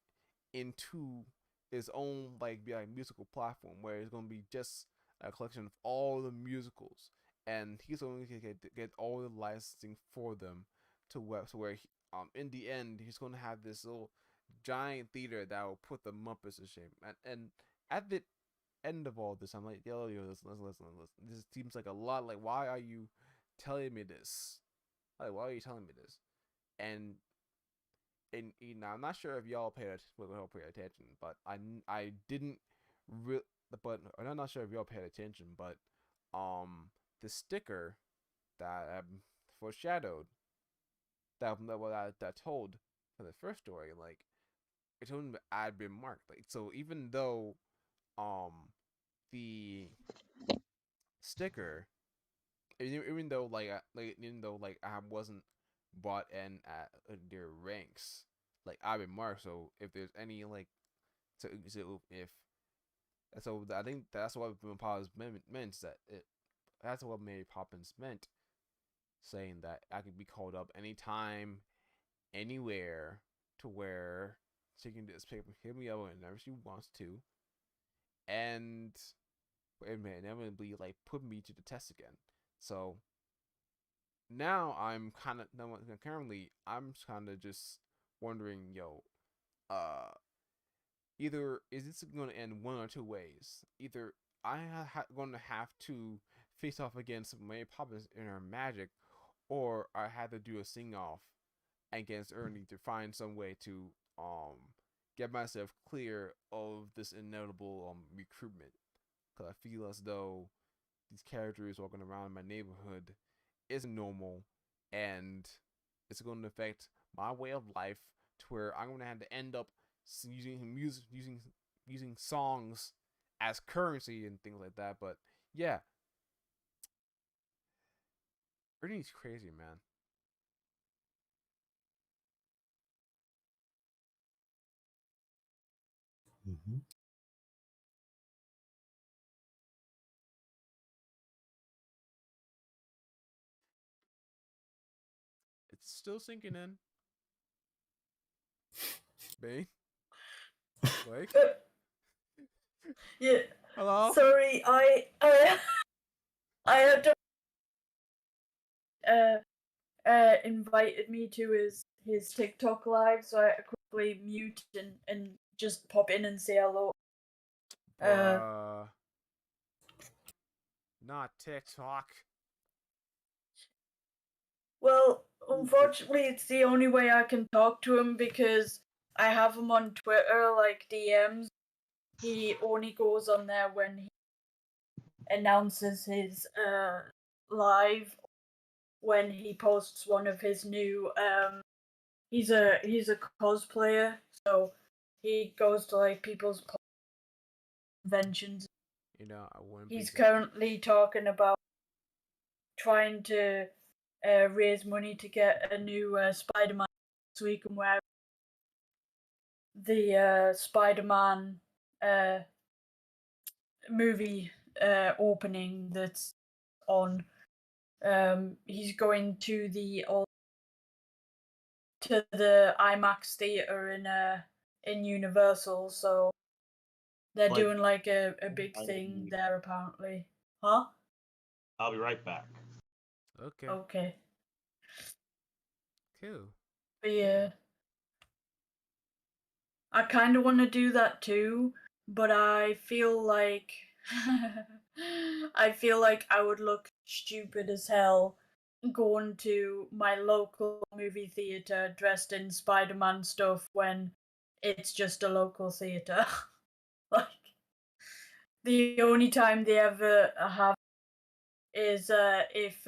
A: into its own like musical platform where it's going to be just a collection of all the musicals, and he's going to get all the licensing for them to where in the end he's going to have this little giant theater that will put the Muppets to shame. And at the end of all this, I'm like, yo, listen. This seems like a lot. Like, why are you telling me this? Like, why are you telling me this? And you know, I'm not sure if y'all paid attention, but I didn't but I'm not sure if y'all paid attention, but the sticker that foreshadowed that told for the first story, like it told me I'd been marked. Like, so even though the sticker, even though I wasn't bought in at their ranks, like I've been marked. So if there's any like so if so I think that's what Poppins meant, that that's what Mary Poppins meant, saying that I could be called up anytime, anywhere, to where she can just hit me up whenever she wants to, and inevitably like put me to the test again. So now I'm kind of currently I'm kind of just wondering, uh, either is this going to end one or two ways? Either going to have to face off against Mary Poppins in her magic, or I had to do a sing off against Ernie to find some way to get myself clear of this inevitable recruitment. Because I feel as though these characters walking around in my neighborhood isn't normal, and it's going to affect my way of life to where I'm going to have to end up using songs as currency and things like that. But yeah, Ernie's crazy, man.
D: Mm-hmm.
A: It's still sinking in. Bane? Blake?
C: Yeah.
A: Hello?
C: Sorry, I had to invited me to his TikTok live, so I had to quickly mute and just pop in and say hello.
A: Not TikTok.
C: Well, unfortunately, it's the only way I can talk to him because I have him on Twitter, like DMs. He only goes on there when he announces his live, when he posts one of his new he's a cosplayer, so he goes to like people's conventions.
A: You know, I wouldn't.
C: He's currently talking about trying to raise money to get a new Spider-Man so he can wear the Spider-Man movie opening that's on. He's going to the IMAX theater in Universal, so they're doing like a big thing there apparently. Huh?
B: I'll be right back.
A: Okay.
C: Okay.
A: Cool.
C: But yeah, I kind of want to do that too, but I feel like I feel like I would look stupid as hell going to my local movie theater dressed in Spider-Man stuff when it's just a local theater. Like, the only time they ever have is if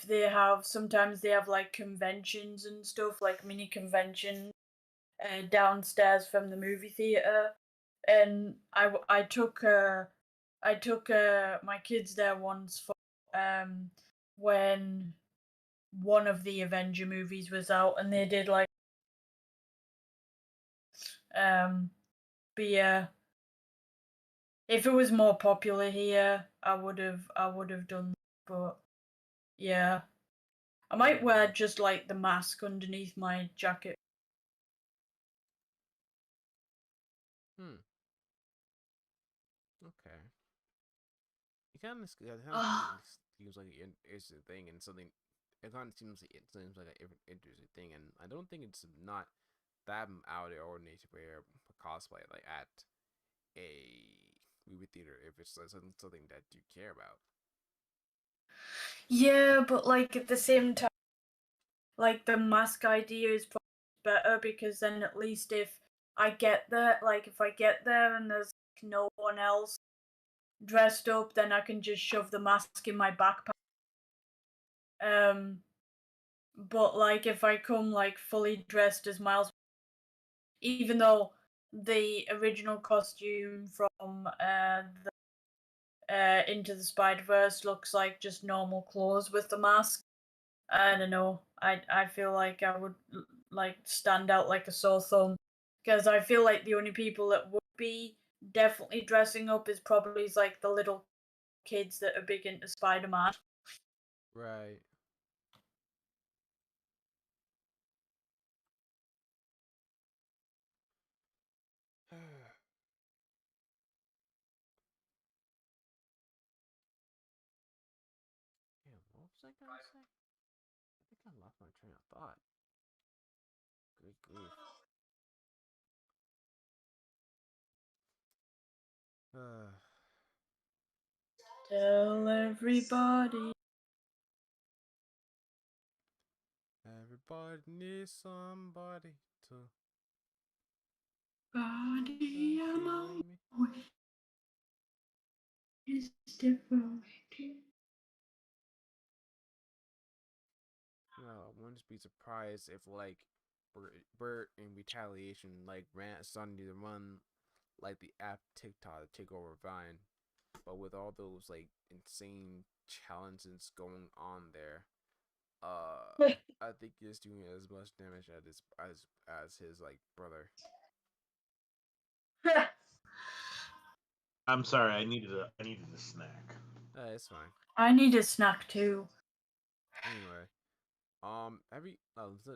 C: they have, sometimes they have like conventions and stuff, like mini conventions downstairs from the movie theater, and I took my kids there once for when one of the Avenger movies was out, and they did like beer. If it was more popular here, I would have done, but yeah. I might wear just like the mask underneath my jacket.
A: Okay. It kind of seems like an interesting thing and something. It kind of seems like an interesting thing, and I don't think it's not that out of the ordinary to wear cosplay like at a movie theater if it's something that you care about.
C: Yeah, but like at the same time, like the mask idea is probably better, because then at least if I get there, like if I get there and there's no one else dressed up, then I can just shove the mask in my backpack. But like if I come like fully dressed as Miles, even though the original costume from Into the Spider-Verse looks like just normal clothes with the mask, I don't know. I feel like I would like stand out like a sore thumb, because I feel like the only people that would be definitely dressing up is probably like the little kids that are big into Spider-Man.
A: Right. Damn, what was I gonna say? I think I lost my train of thought. Good grief.
C: Tell everybody.
A: Everybody needs somebody to
C: Body alone
A: me.
C: is different.
A: I wouldn't be surprised if like Bert in retaliation like ran Sunday to run like the app TikTok to take over Vine, but with all those like insane challenges going on there, I think he's doing as much damage as his like brother.
B: I'm sorry, I needed a snack.
A: It's fine.
C: I need a snack too.
A: Anyway, so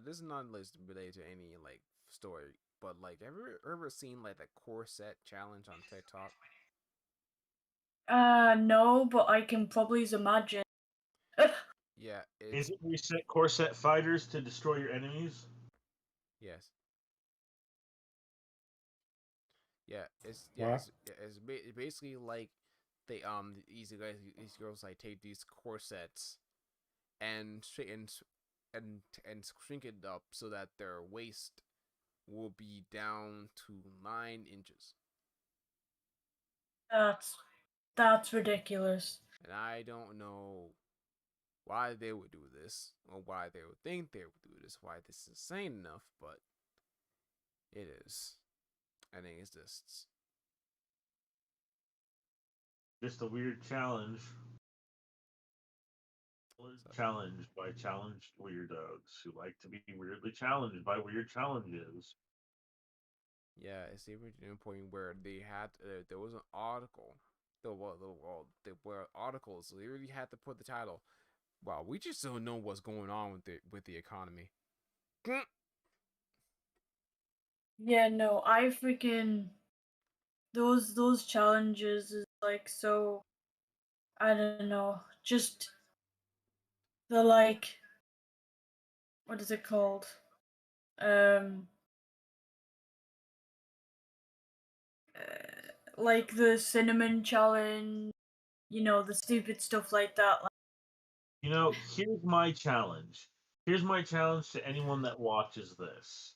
A: this is not related to any like story, but like ever seen like the corset challenge on TikTok?
C: No, but I can probably imagine.
A: Yeah,
B: Is
A: it's
B: it reset corset fighters to destroy your enemies?
A: yes. Yeah,
D: What?
A: it's basically like they these girls like take these corsets and and shrink it up so that their waist will be down to 9 inches.
C: That's ridiculous.
A: And I don't know why they would do this or why they would think they would do this, why this is insane enough, but it is. I think it's
B: Just a weird challenge. Challenged by challenged weirdos who like to be weirdly challenged by weird challenges.
A: yeah, it's even to the point where they had there was an article, there were articles. So they really had to put the title. Wow, we just don't know what's going on with the economy.
C: Yeah, no, I freaking those challenges is like so, I don't know, just the like, what is it called? Um like the cinnamon challenge, the stupid stuff like that.
B: Here's my challenge. Here's my challenge to anyone that watches this.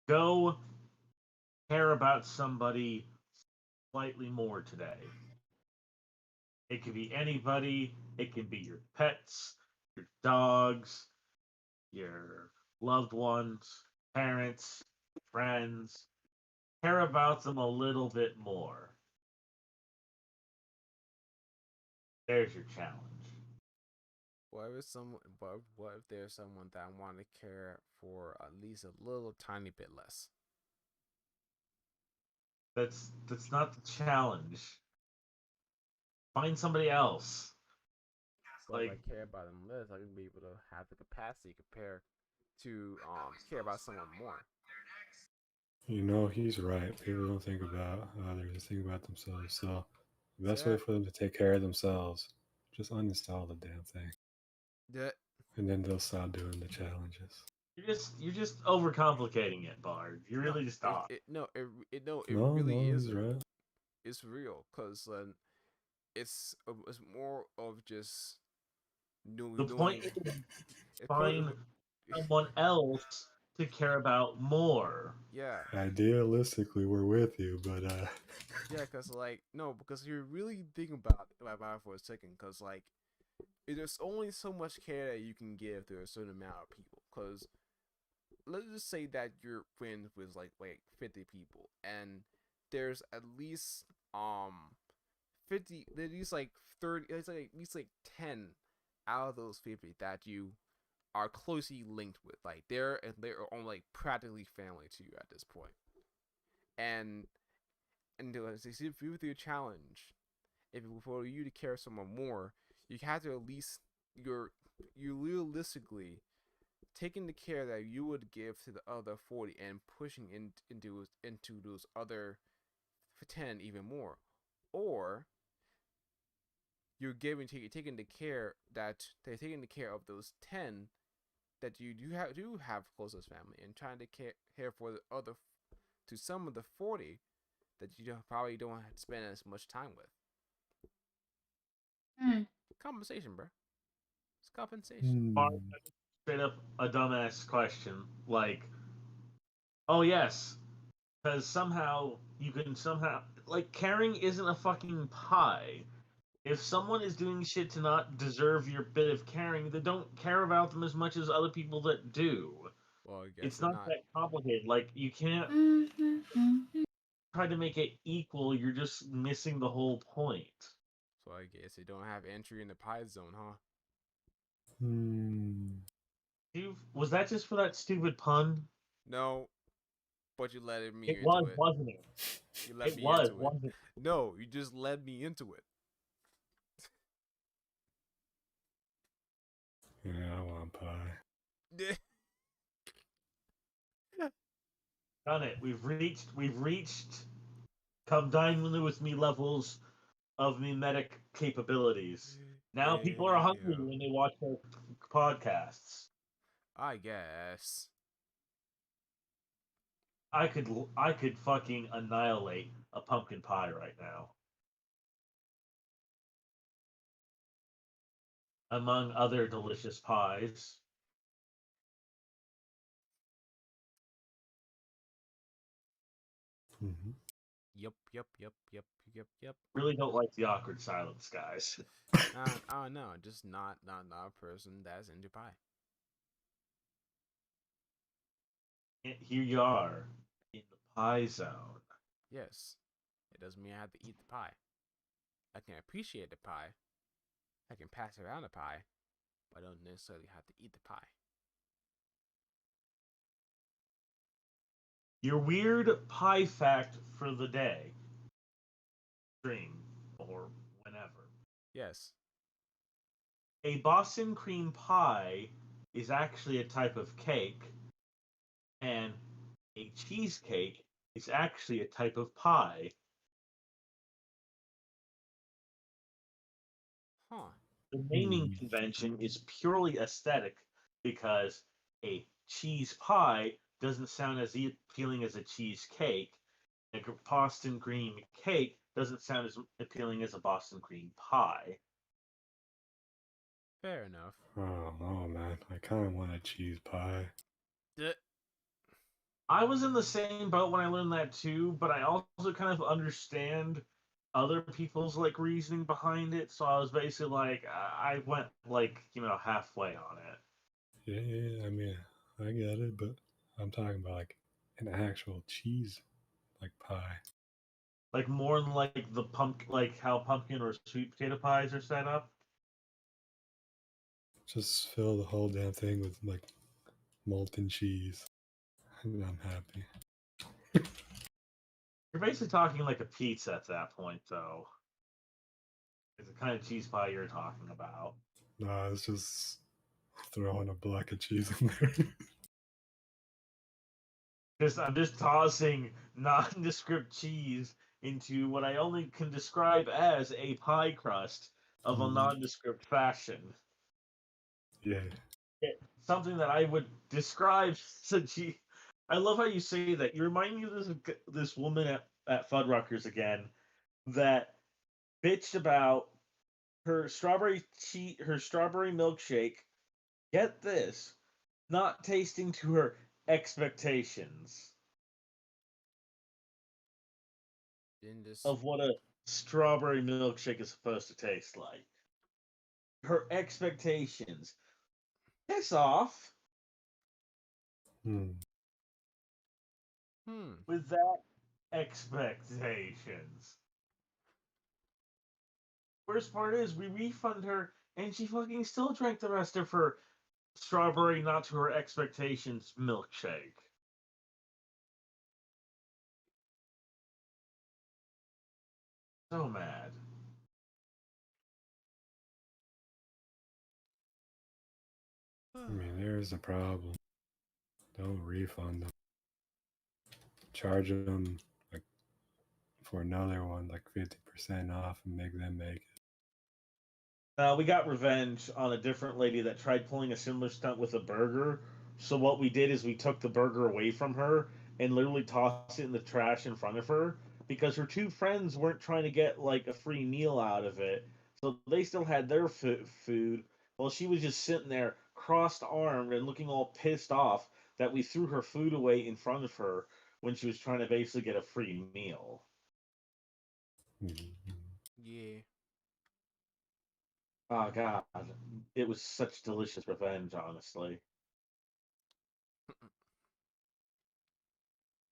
B: Go care about somebody slightly more today. It could be anybody. It can be your pets, your dogs, your loved ones, parents, friends. Care about them a little bit more. There's your challenge.
A: What if there's someone that I want to care for at least a little tiny bit less?
B: That's not the challenge. Find somebody else.
A: So if I care about them less, I can be able to have the capacity compare to care about someone more.
D: He's right. People don't think about others; they think about themselves. So the best way for them to take care of themselves, just uninstall the damn thing.
A: Yeah.
D: And then they'll stop doing the challenges.
B: You're just overcomplicating it, Bard. You really just are.
A: It really is.
D: He's right.
A: It's real, cause it's more of just
B: The point is find someone else to care about more.
A: Yeah.
D: Idealistically, we're with you, but
A: yeah, because you're really thinking about it for a second, because there's only so much care that you can give to a certain amount of people. Because let's just say that you're friends with like 50 people, and there's at least 50, at least 30, it's like at least 10 out of those 50 that you are closely linked with. Like they're on practically family to you at this point. And to see through your challenge, if for you to care someone more, you have to at least you realistically taking the care that you would give to the other 40 and pushing into those other 10 even more, or you're taking the care that they're taking the care of those 10 that you do have closest family, and trying to care for the other to some of the 40 that you probably don't have to spend as much time with. Compensation, bro. It's compensation.
B: Straight up a dumbass question, like, oh yes, because somehow you can caring isn't a fucking pie. If someone is doing shit to not deserve your bit of caring, then don't care about them as much as other people that do.
A: Well, I guess
B: it's not that complicated. You can't try to make it equal. You're just missing the whole point.
A: So I guess they don't have entry in the pie zone, huh?
B: Was that just for that stupid pun?
A: No, but you let me
B: into
A: it.
B: It was, wasn't it?
A: You let me into it. Wasn't it? No, you just led me into it.
D: Yeah, I want pie.
B: Done it. We've reached come dine with me levels of mimetic capabilities. Now people are hungry when they watch their podcasts.
A: I guess.
B: I could fucking annihilate a pumpkin pie right now. Among other delicious pies.
D: Mm-hmm.
A: Yep.
B: Really don't like the awkward silence, guys.
A: No, just not a person that's into pie.
B: Here you are in the pie zone.
A: Yes, it doesn't mean I have to eat the pie. I can appreciate the pie. I can pass around the pie, but I don't necessarily have to eat the pie.
B: Your weird pie fact for the day. Stream or whenever.
A: Yes.
B: A Boston cream pie is actually a type of cake, and a cheesecake is actually a type of pie.
A: Huh.
B: The naming convention is purely aesthetic because a cheese pie doesn't sound as appealing as a cheesecake, Like a Boston cream cake doesn't sound as appealing as a Boston cream pie.
A: Fair enough.
D: Oh no, man! I kind of want a cheese pie.
B: I was in the same boat when I learned that too, but I also kind of understand other people's like reasoning behind it. So I was basically like, I went like halfway on it.
D: Yeah, I mean, I get it, but I'm talking about like an actual cheese like pie.
B: Like more than like the pumpkin, like how pumpkin or sweet potato pies are set up.
D: Just fill the whole damn thing with like molten cheese, and I'm happy.
B: You're basically talking like a pizza at that point, though. It's the kind of cheese pie you're talking about.
D: Nah, it's just throwing a block of cheese in there.
B: I'm just tossing nondescript cheese into what I only can describe as a pie crust of a nondescript fashion.
D: Yeah.
B: Something that I would describe as a cheese. I love how you say that. You remind me of this woman at Fuddruckers again that bitched about her strawberry milkshake. Get this, not tasting to her expectations
A: In this,
B: of what a strawberry milkshake is supposed to taste like. Her expectations. Piss off
D: Hmm.
B: with that expectations. Worst part is we refund her and she fucking still drank the rest of her strawberry not to her expectations milkshake. So mad.
D: I mean, there's a problem. Don't refund them. Charge them like for another one, like 50% off, and make them make it.
B: We got revenge on a different lady that tried pulling a similar stunt with a burger. So what we did is we took the burger away from her and literally tossed it in the trash in front of her because her two friends weren't trying to get like a free meal out of it. So they still had their food while she was just sitting there crossed armed and looking all pissed off that we threw her food away in front of her when she was trying to basically get a free meal.
A: yeah.
B: Oh god, it was such delicious revenge, honestly.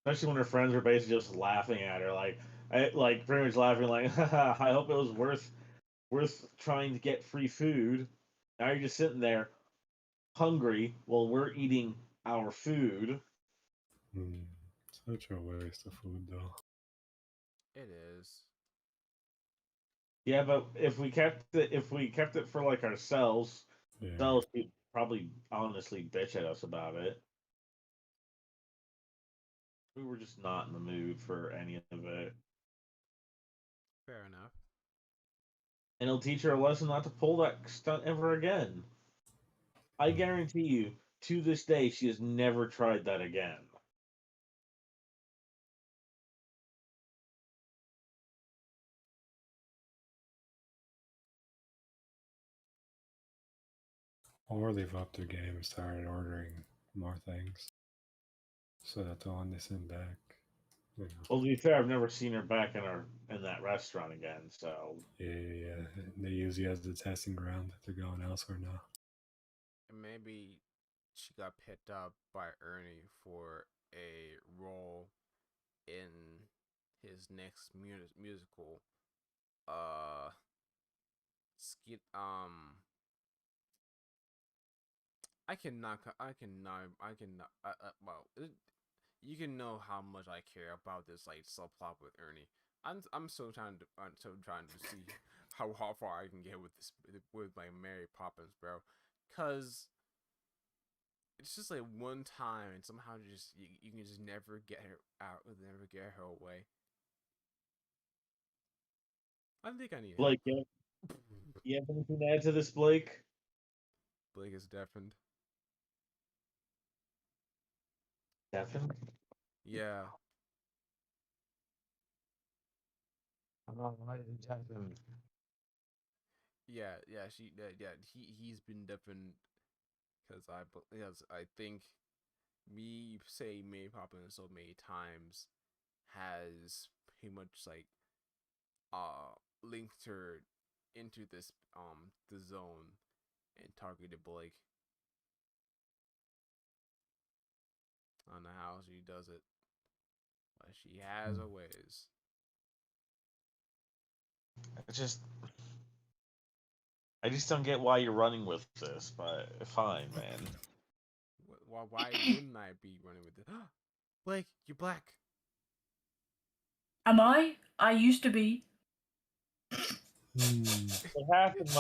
B: Especially when her friends were basically just laughing at her, like pretty much laughing, like, I hope it was worth trying to get free food. Now you're just sitting there hungry while we're eating our food.
D: Such a waste of food, though.
A: It is.
B: Yeah, but if we kept it for like ourselves,
D: Yeah.
B: we'd probably honestly bitch at us about it. We were just not in the mood for any of it.
A: Fair enough.
B: And it'll teach her a lesson not to pull that stunt ever again. I guarantee you, to this day, she has never tried that again.
D: Or they've upped their game and started ordering more things so that the one they send back. You know.
B: Well, to be fair, I've never seen her back in that restaurant again. So
D: Yeah. They use you as the testing ground that they're going elsewhere now.
A: And maybe she got picked up by Ernie for a role in his next musical. Skit. I cannot. I cannot. I cannot. Well, you can know how much I care about this like subplot with Ernie. I'm still trying to see how far I can get with this with like Mary Poppins, bro. Cause it's just like one time and somehow just you can just never get her out, never get her away. I think I need help.
B: Blake, you have anything to add to this, Blake?
A: Blake is deafened.
B: Stefan?
A: Yeah. He's been different because yes, I think me say Mary Poppins so many times has pretty much like linked her into this the zone and targeted Blake. I don't know how she does it, but she has her ways.
B: I just don't get why you're running with this, but fine, man.
A: Why wouldn't I be running with it? Blake, you're black.
C: Am I? I used to be.
B: What happened,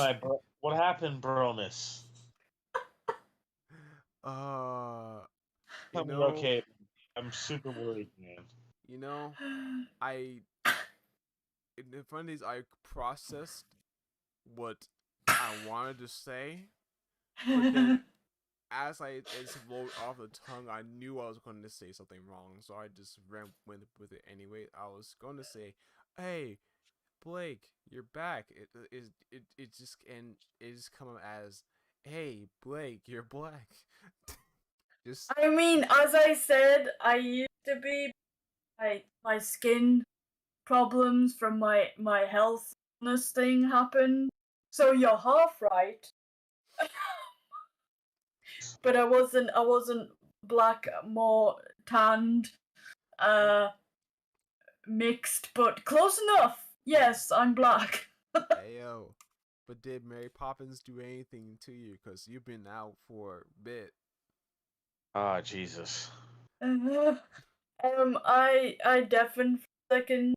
B: What happened, Bromus?
A: You
B: Tell me,
A: know,
B: okay. I'm super worried, man.
A: you know, I in the front of these, I processed what I wanted to say, but then as it rolled off the tongue, I knew I was going to say something wrong, so I just went with it anyway. I was going to say, "Hey, Blake, you're back." It just come up as, "Hey, Blake, you're black." Just
C: I mean, as I said, I used to be. My skin problems from my health illness thing happened. So you're half right. But I wasn't black, more tanned, mixed, but close enough. Yes, I'm black.
A: Ayo. But did Mary Poppins do anything to you? Because you've been out for a bit.
B: Ah, Jesus.
C: I deafened for a second,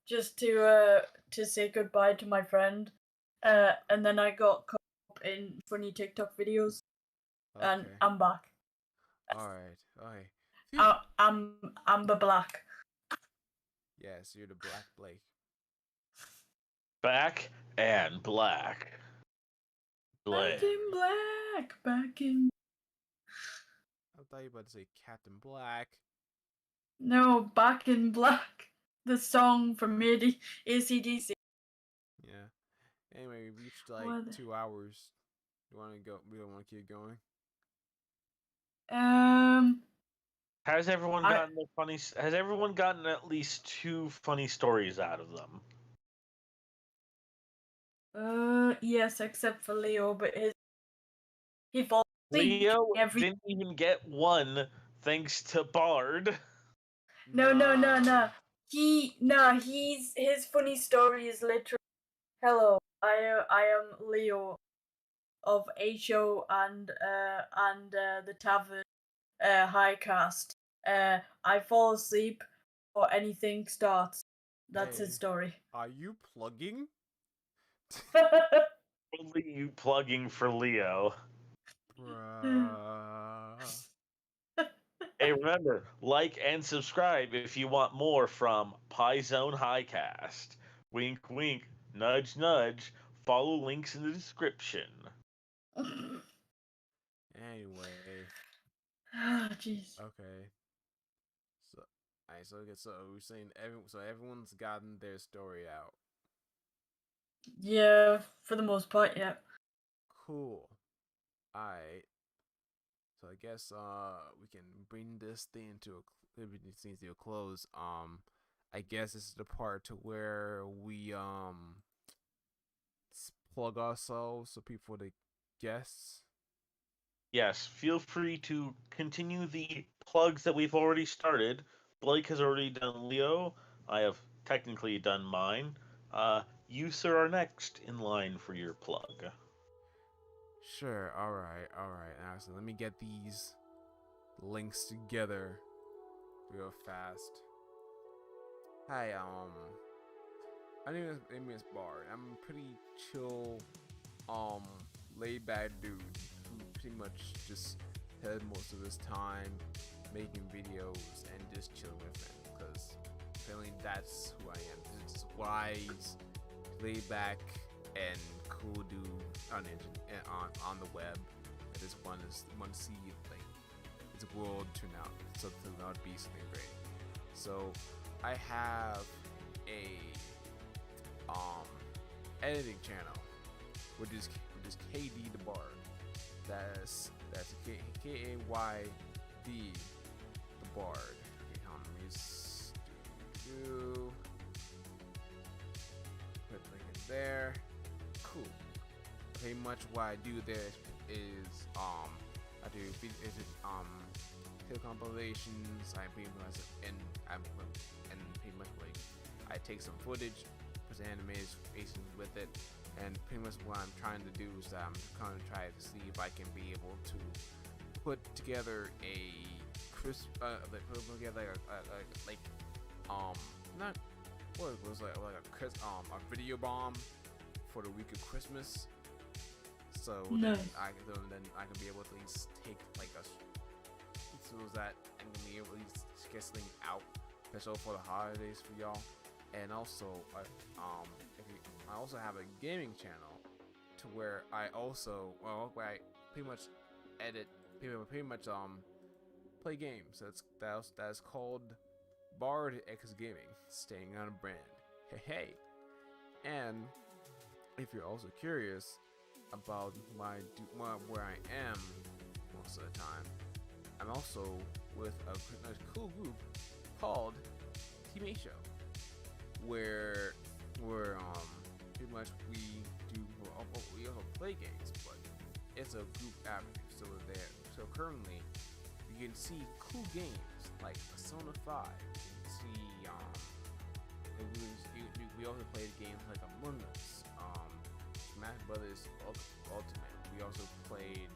C: just to say goodbye to my friend, and then I got caught up in funny TikTok videos, and
A: Okay.
C: I'm back.
A: Alright. Okay.
C: I'm the black.
A: Yes, you're the Black Blake.
B: Back and black.
C: Back in black. Back in.
A: I thought you were about to say Captain Black.
C: No, back in black. The song from AC/DC.
A: Yeah. Anyway, we reached like
C: What?
A: 2 hours. You want to go? We don't want to keep going.
B: Has everyone gotten their funny? Has everyone gotten at least 2 funny stories out of them?
C: Yes, except for Leo, but he falls asleep
B: Leo
C: every.
B: didn't even get one, thanks to Bard.
C: No. His funny story is literally, hello, I am Leo of 𝐏𝐢𝐞 and the tavern high cast. I fall asleep or anything starts. That's
A: Hey,
C: his story.
A: are you plugging?
B: Only you plugging for Leo.
A: Bruh.
B: Hey, remember, like and subscribe if you want more from Zone Highcast. Wink, wink, nudge, nudge. Follow links in the description.
A: Anyway.
C: Jeez.
A: Okay. So, alright. So we're saying everyone's gotten their story out.
C: Yeah, for the most part, yeah.
A: Cool. Alright. So I guess we can bring this thing to a close. I guess this is the part to where we plug ourselves so people to guess.
B: Yes, feel free to continue the plugs that we've already started. Blake has already done Leo. I have technically done mine. You, sir, are next in line for your plug.
A: Sure. All right. Now, so let me get these links together real fast. Hi. My name is Bard. I'm a pretty chill, laid back dude who pretty much just had most of his time making videos and just chilling with friends because apparently that's who I am. Just wise, laid back, and cool dude on the web. I just want to see like this world turn out be something great. So I have a editing channel, which is KD the Bard. That's KAYD the Bard. Okay, let me just put a link in there. Cool. Pretty much what I do there is I do video compilations. I pretty much and pretty much like I take some footage, put animations with it, and pretty much what I'm trying to do is that I'm kind of trying to see if I can be able to put together a not what it was like a video bomb for the week of Christmas. So
C: Nice.
A: then I can be able to at least take like so that I can be able to at least get something out special for the holidays for y'all. And also I also have a gaming channel to where I also where I pretty much edit pretty much play games. That's called Bard X Gaming, staying on brand. Hey. And if you're also curious about where I am most of the time, I'm also with a cool group called TeamASHO, where pretty much we also play games, but it's a group avenue. So currently you can see cool games like Persona 5. You can see we also played games like Among Us, Smash Brothers Ultimate. We also played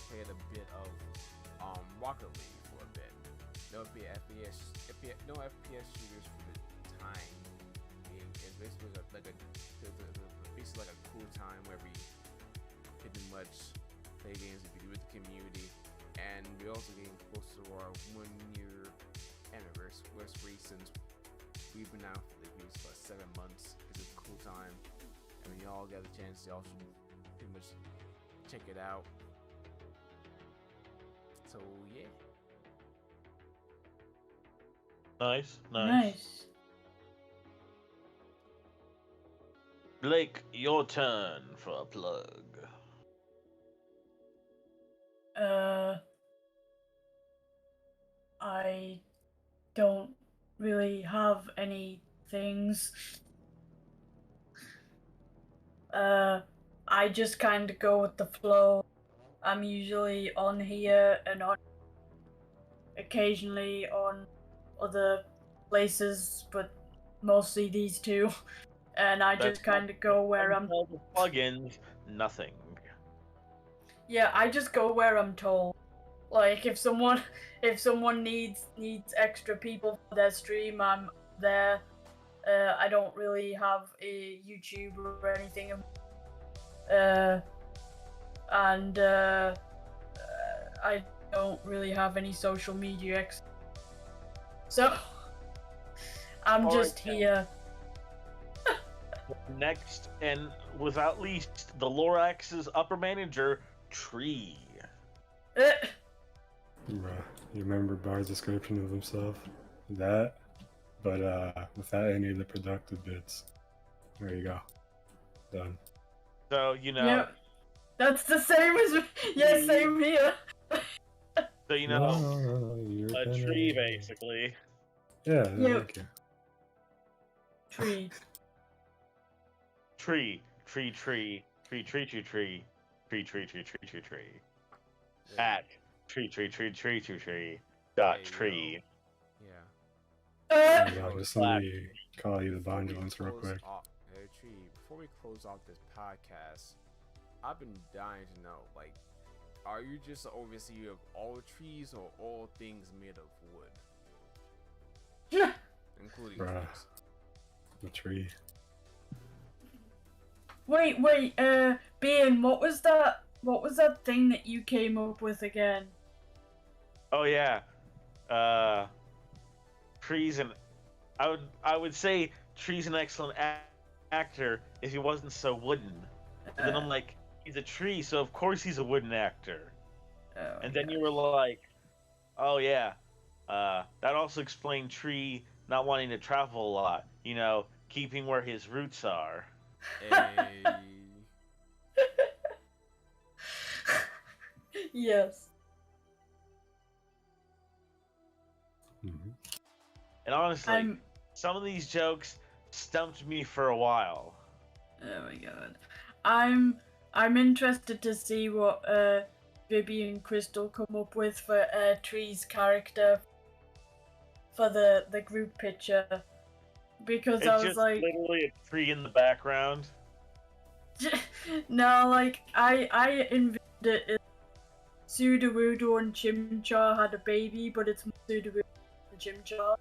A: played a bit of Rocket League for a bit. No FPS shooters for the time. It's basically like a cool time where we pretty much play games with the community, and we also getting close to our 1 year anniversary since we've been out for at least 7 months. It's a cool time, and when y'all get a chance, y'all should pretty much check it out. So yeah.
C: Nice.
B: Blake, your turn for a plug.
C: I don't really have any things. I just kind of go with the flow. I'm usually on here and occasionally on other places, but mostly these two. And I just kind of go where I'm.
B: All the plugins, nothing.
C: Yeah, I just go where I'm told. Like if someone needs extra people for their stream, I'm there. I don't really have a YouTube or anything. And I don't really have any social media. So I'm just here.
B: Next, and without least, the Lorax's upper manager, Tree.
D: You remember Bard's description of himself? That, but without any of the productive bits. There you go. Done.
B: So, you know...
C: Yep. That's the same as... Yeah, same here.
B: So, you know, a tree, basically.
D: Yeah,
C: Yep.
D: thank you.
C: Tree.
B: Tree. At tree. Dot tree.
A: Yeah.
D: Just let me call you the Bondulance real quick.
A: Tree, before we close off this podcast, I've been dying to know, like, are you just an overseer of all trees or all things made of wood? Including trees.
D: The tree.
C: Wait, Bane, what was that thing that you came up with again?
B: Oh yeah. Tree's an I would say Tree's an excellent actor if he wasn't so wooden. And then I'm like, he's a tree, so of course he's a wooden actor. And then you were like, oh yeah, that also explained Tree not wanting to travel a lot. You know, keeping where his roots are.
A: Hey.
C: Yes.
D: Mhm.
B: And honestly,
C: I'm.
B: some of these jokes stumped me for a while.
C: Oh my god. I'm interested to see what Bibby and Crystal come up with for Tree's character for the group picture, because I
B: It's
C: was
B: just
C: like,
B: literally a tree in the background.
C: no, like I envisioned it as Sudowoodo and Chimchar had a baby, but it's Sudowoodo and Chimchar.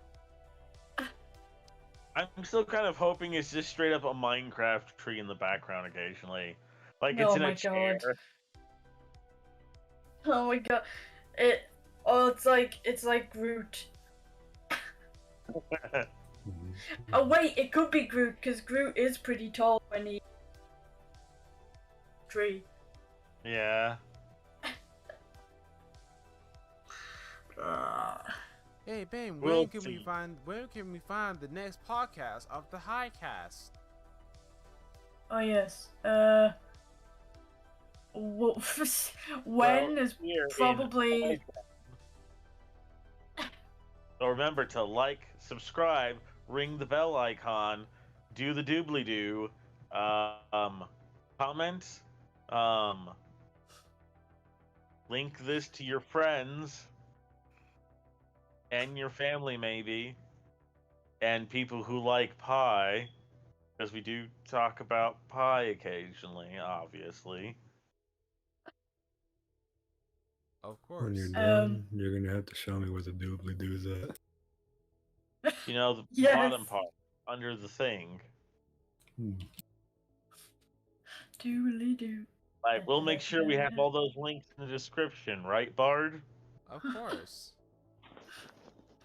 B: I'm still kind of hoping it's just straight up a Minecraft tree in the background occasionally. Like it's
C: Oh
B: in
C: my
B: a chair.
C: god. Oh my god. It's like Groot.
D: Mhm.
C: Oh wait, it could be Groot because Groot is pretty tall when he tree.
B: Yeah.
A: Hey Bane,
B: We'll
A: where can
B: see.
A: we find the next podcast of the Highcast?
C: Oh yes. When
B: Well,
C: is
B: here in
C: probably.
B: So remember to like, subscribe, ring the bell icon, do the doobly doo, comment, link this to your friends and your family maybe, and people who like pie, because we do talk about pie occasionally, obviously.
A: Of
D: When you're
A: course.
D: done, you're gonna have to show me where the doobly doo's at.
B: You know, the
C: Yes.
B: bottom part, under the thing.
D: Hmm.
C: Doodly doo.
B: Like, we'll make sure we have all those links in the description, right, Bard?
A: Of course.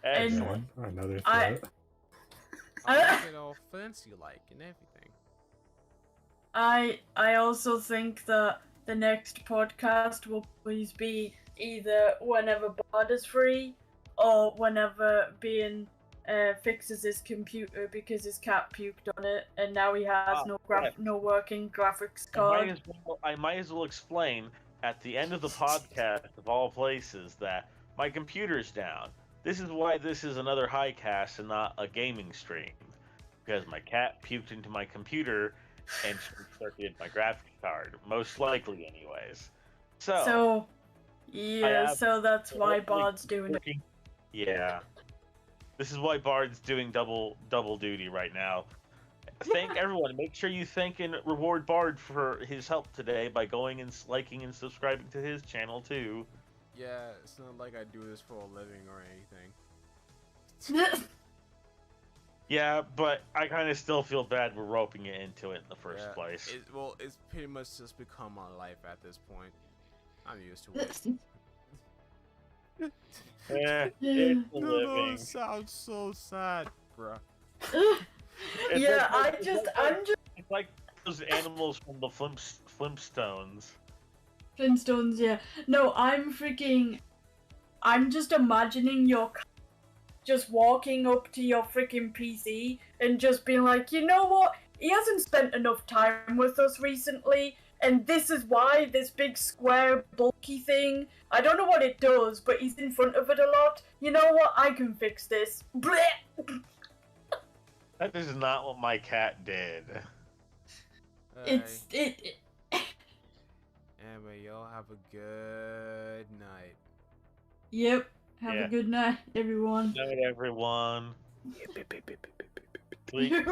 C: And-
B: Excellent.
D: Again, another
C: I-
D: threat.
A: I'll make it all fancy like and everything.
C: I also think that the next podcast will please be either whenever Bard is free or whenever Bane fixes his computer because his cat puked on it and now he has
B: yes.
C: no working graphics
B: I
C: card.
B: might as well explain at the end of the podcast, of all places, that my computer's down. This is why this is another Highcast and not a gaming stream. Because my cat puked into my computer and short-circuited my graphics card. Most likely, anyways.
C: So yeah,
B: have
C: so that's why
B: hopefully
C: Bard's doing it.
B: working- Yeah. This is why Bard's doing double duty right now. Thank everyone. Make sure you thank and reward Bard for his help today by going and liking and subscribing to his channel too.
A: Yeah, it's not like I do this for a living or anything.
B: Yeah, but I kind of still feel bad we're roping it into it in the first
A: Yeah,
B: place.
A: It's pretty much just become my life at this point. I'm used to it.
B: It's a
A: No,
B: living.
A: it sounds so sad, bruh.
C: Yeah, I'm just
B: It's like those animals from the Flintstones.
C: Flintstones, yeah. No, I'm just imagining your just walking up to your freaking PC and just being like, you know what? He hasn't spent enough time with us recently, and this is why this big square bulky thing. I don't know what it does, but he's in front of it a lot. You know what? I can fix this. Blech!
B: That is not what my cat did.
A: Anyway, y'all have a good night.
C: Yep. Have
B: Yeah.
C: a good night, everyone.
B: Good night, everyone.
C: Yep.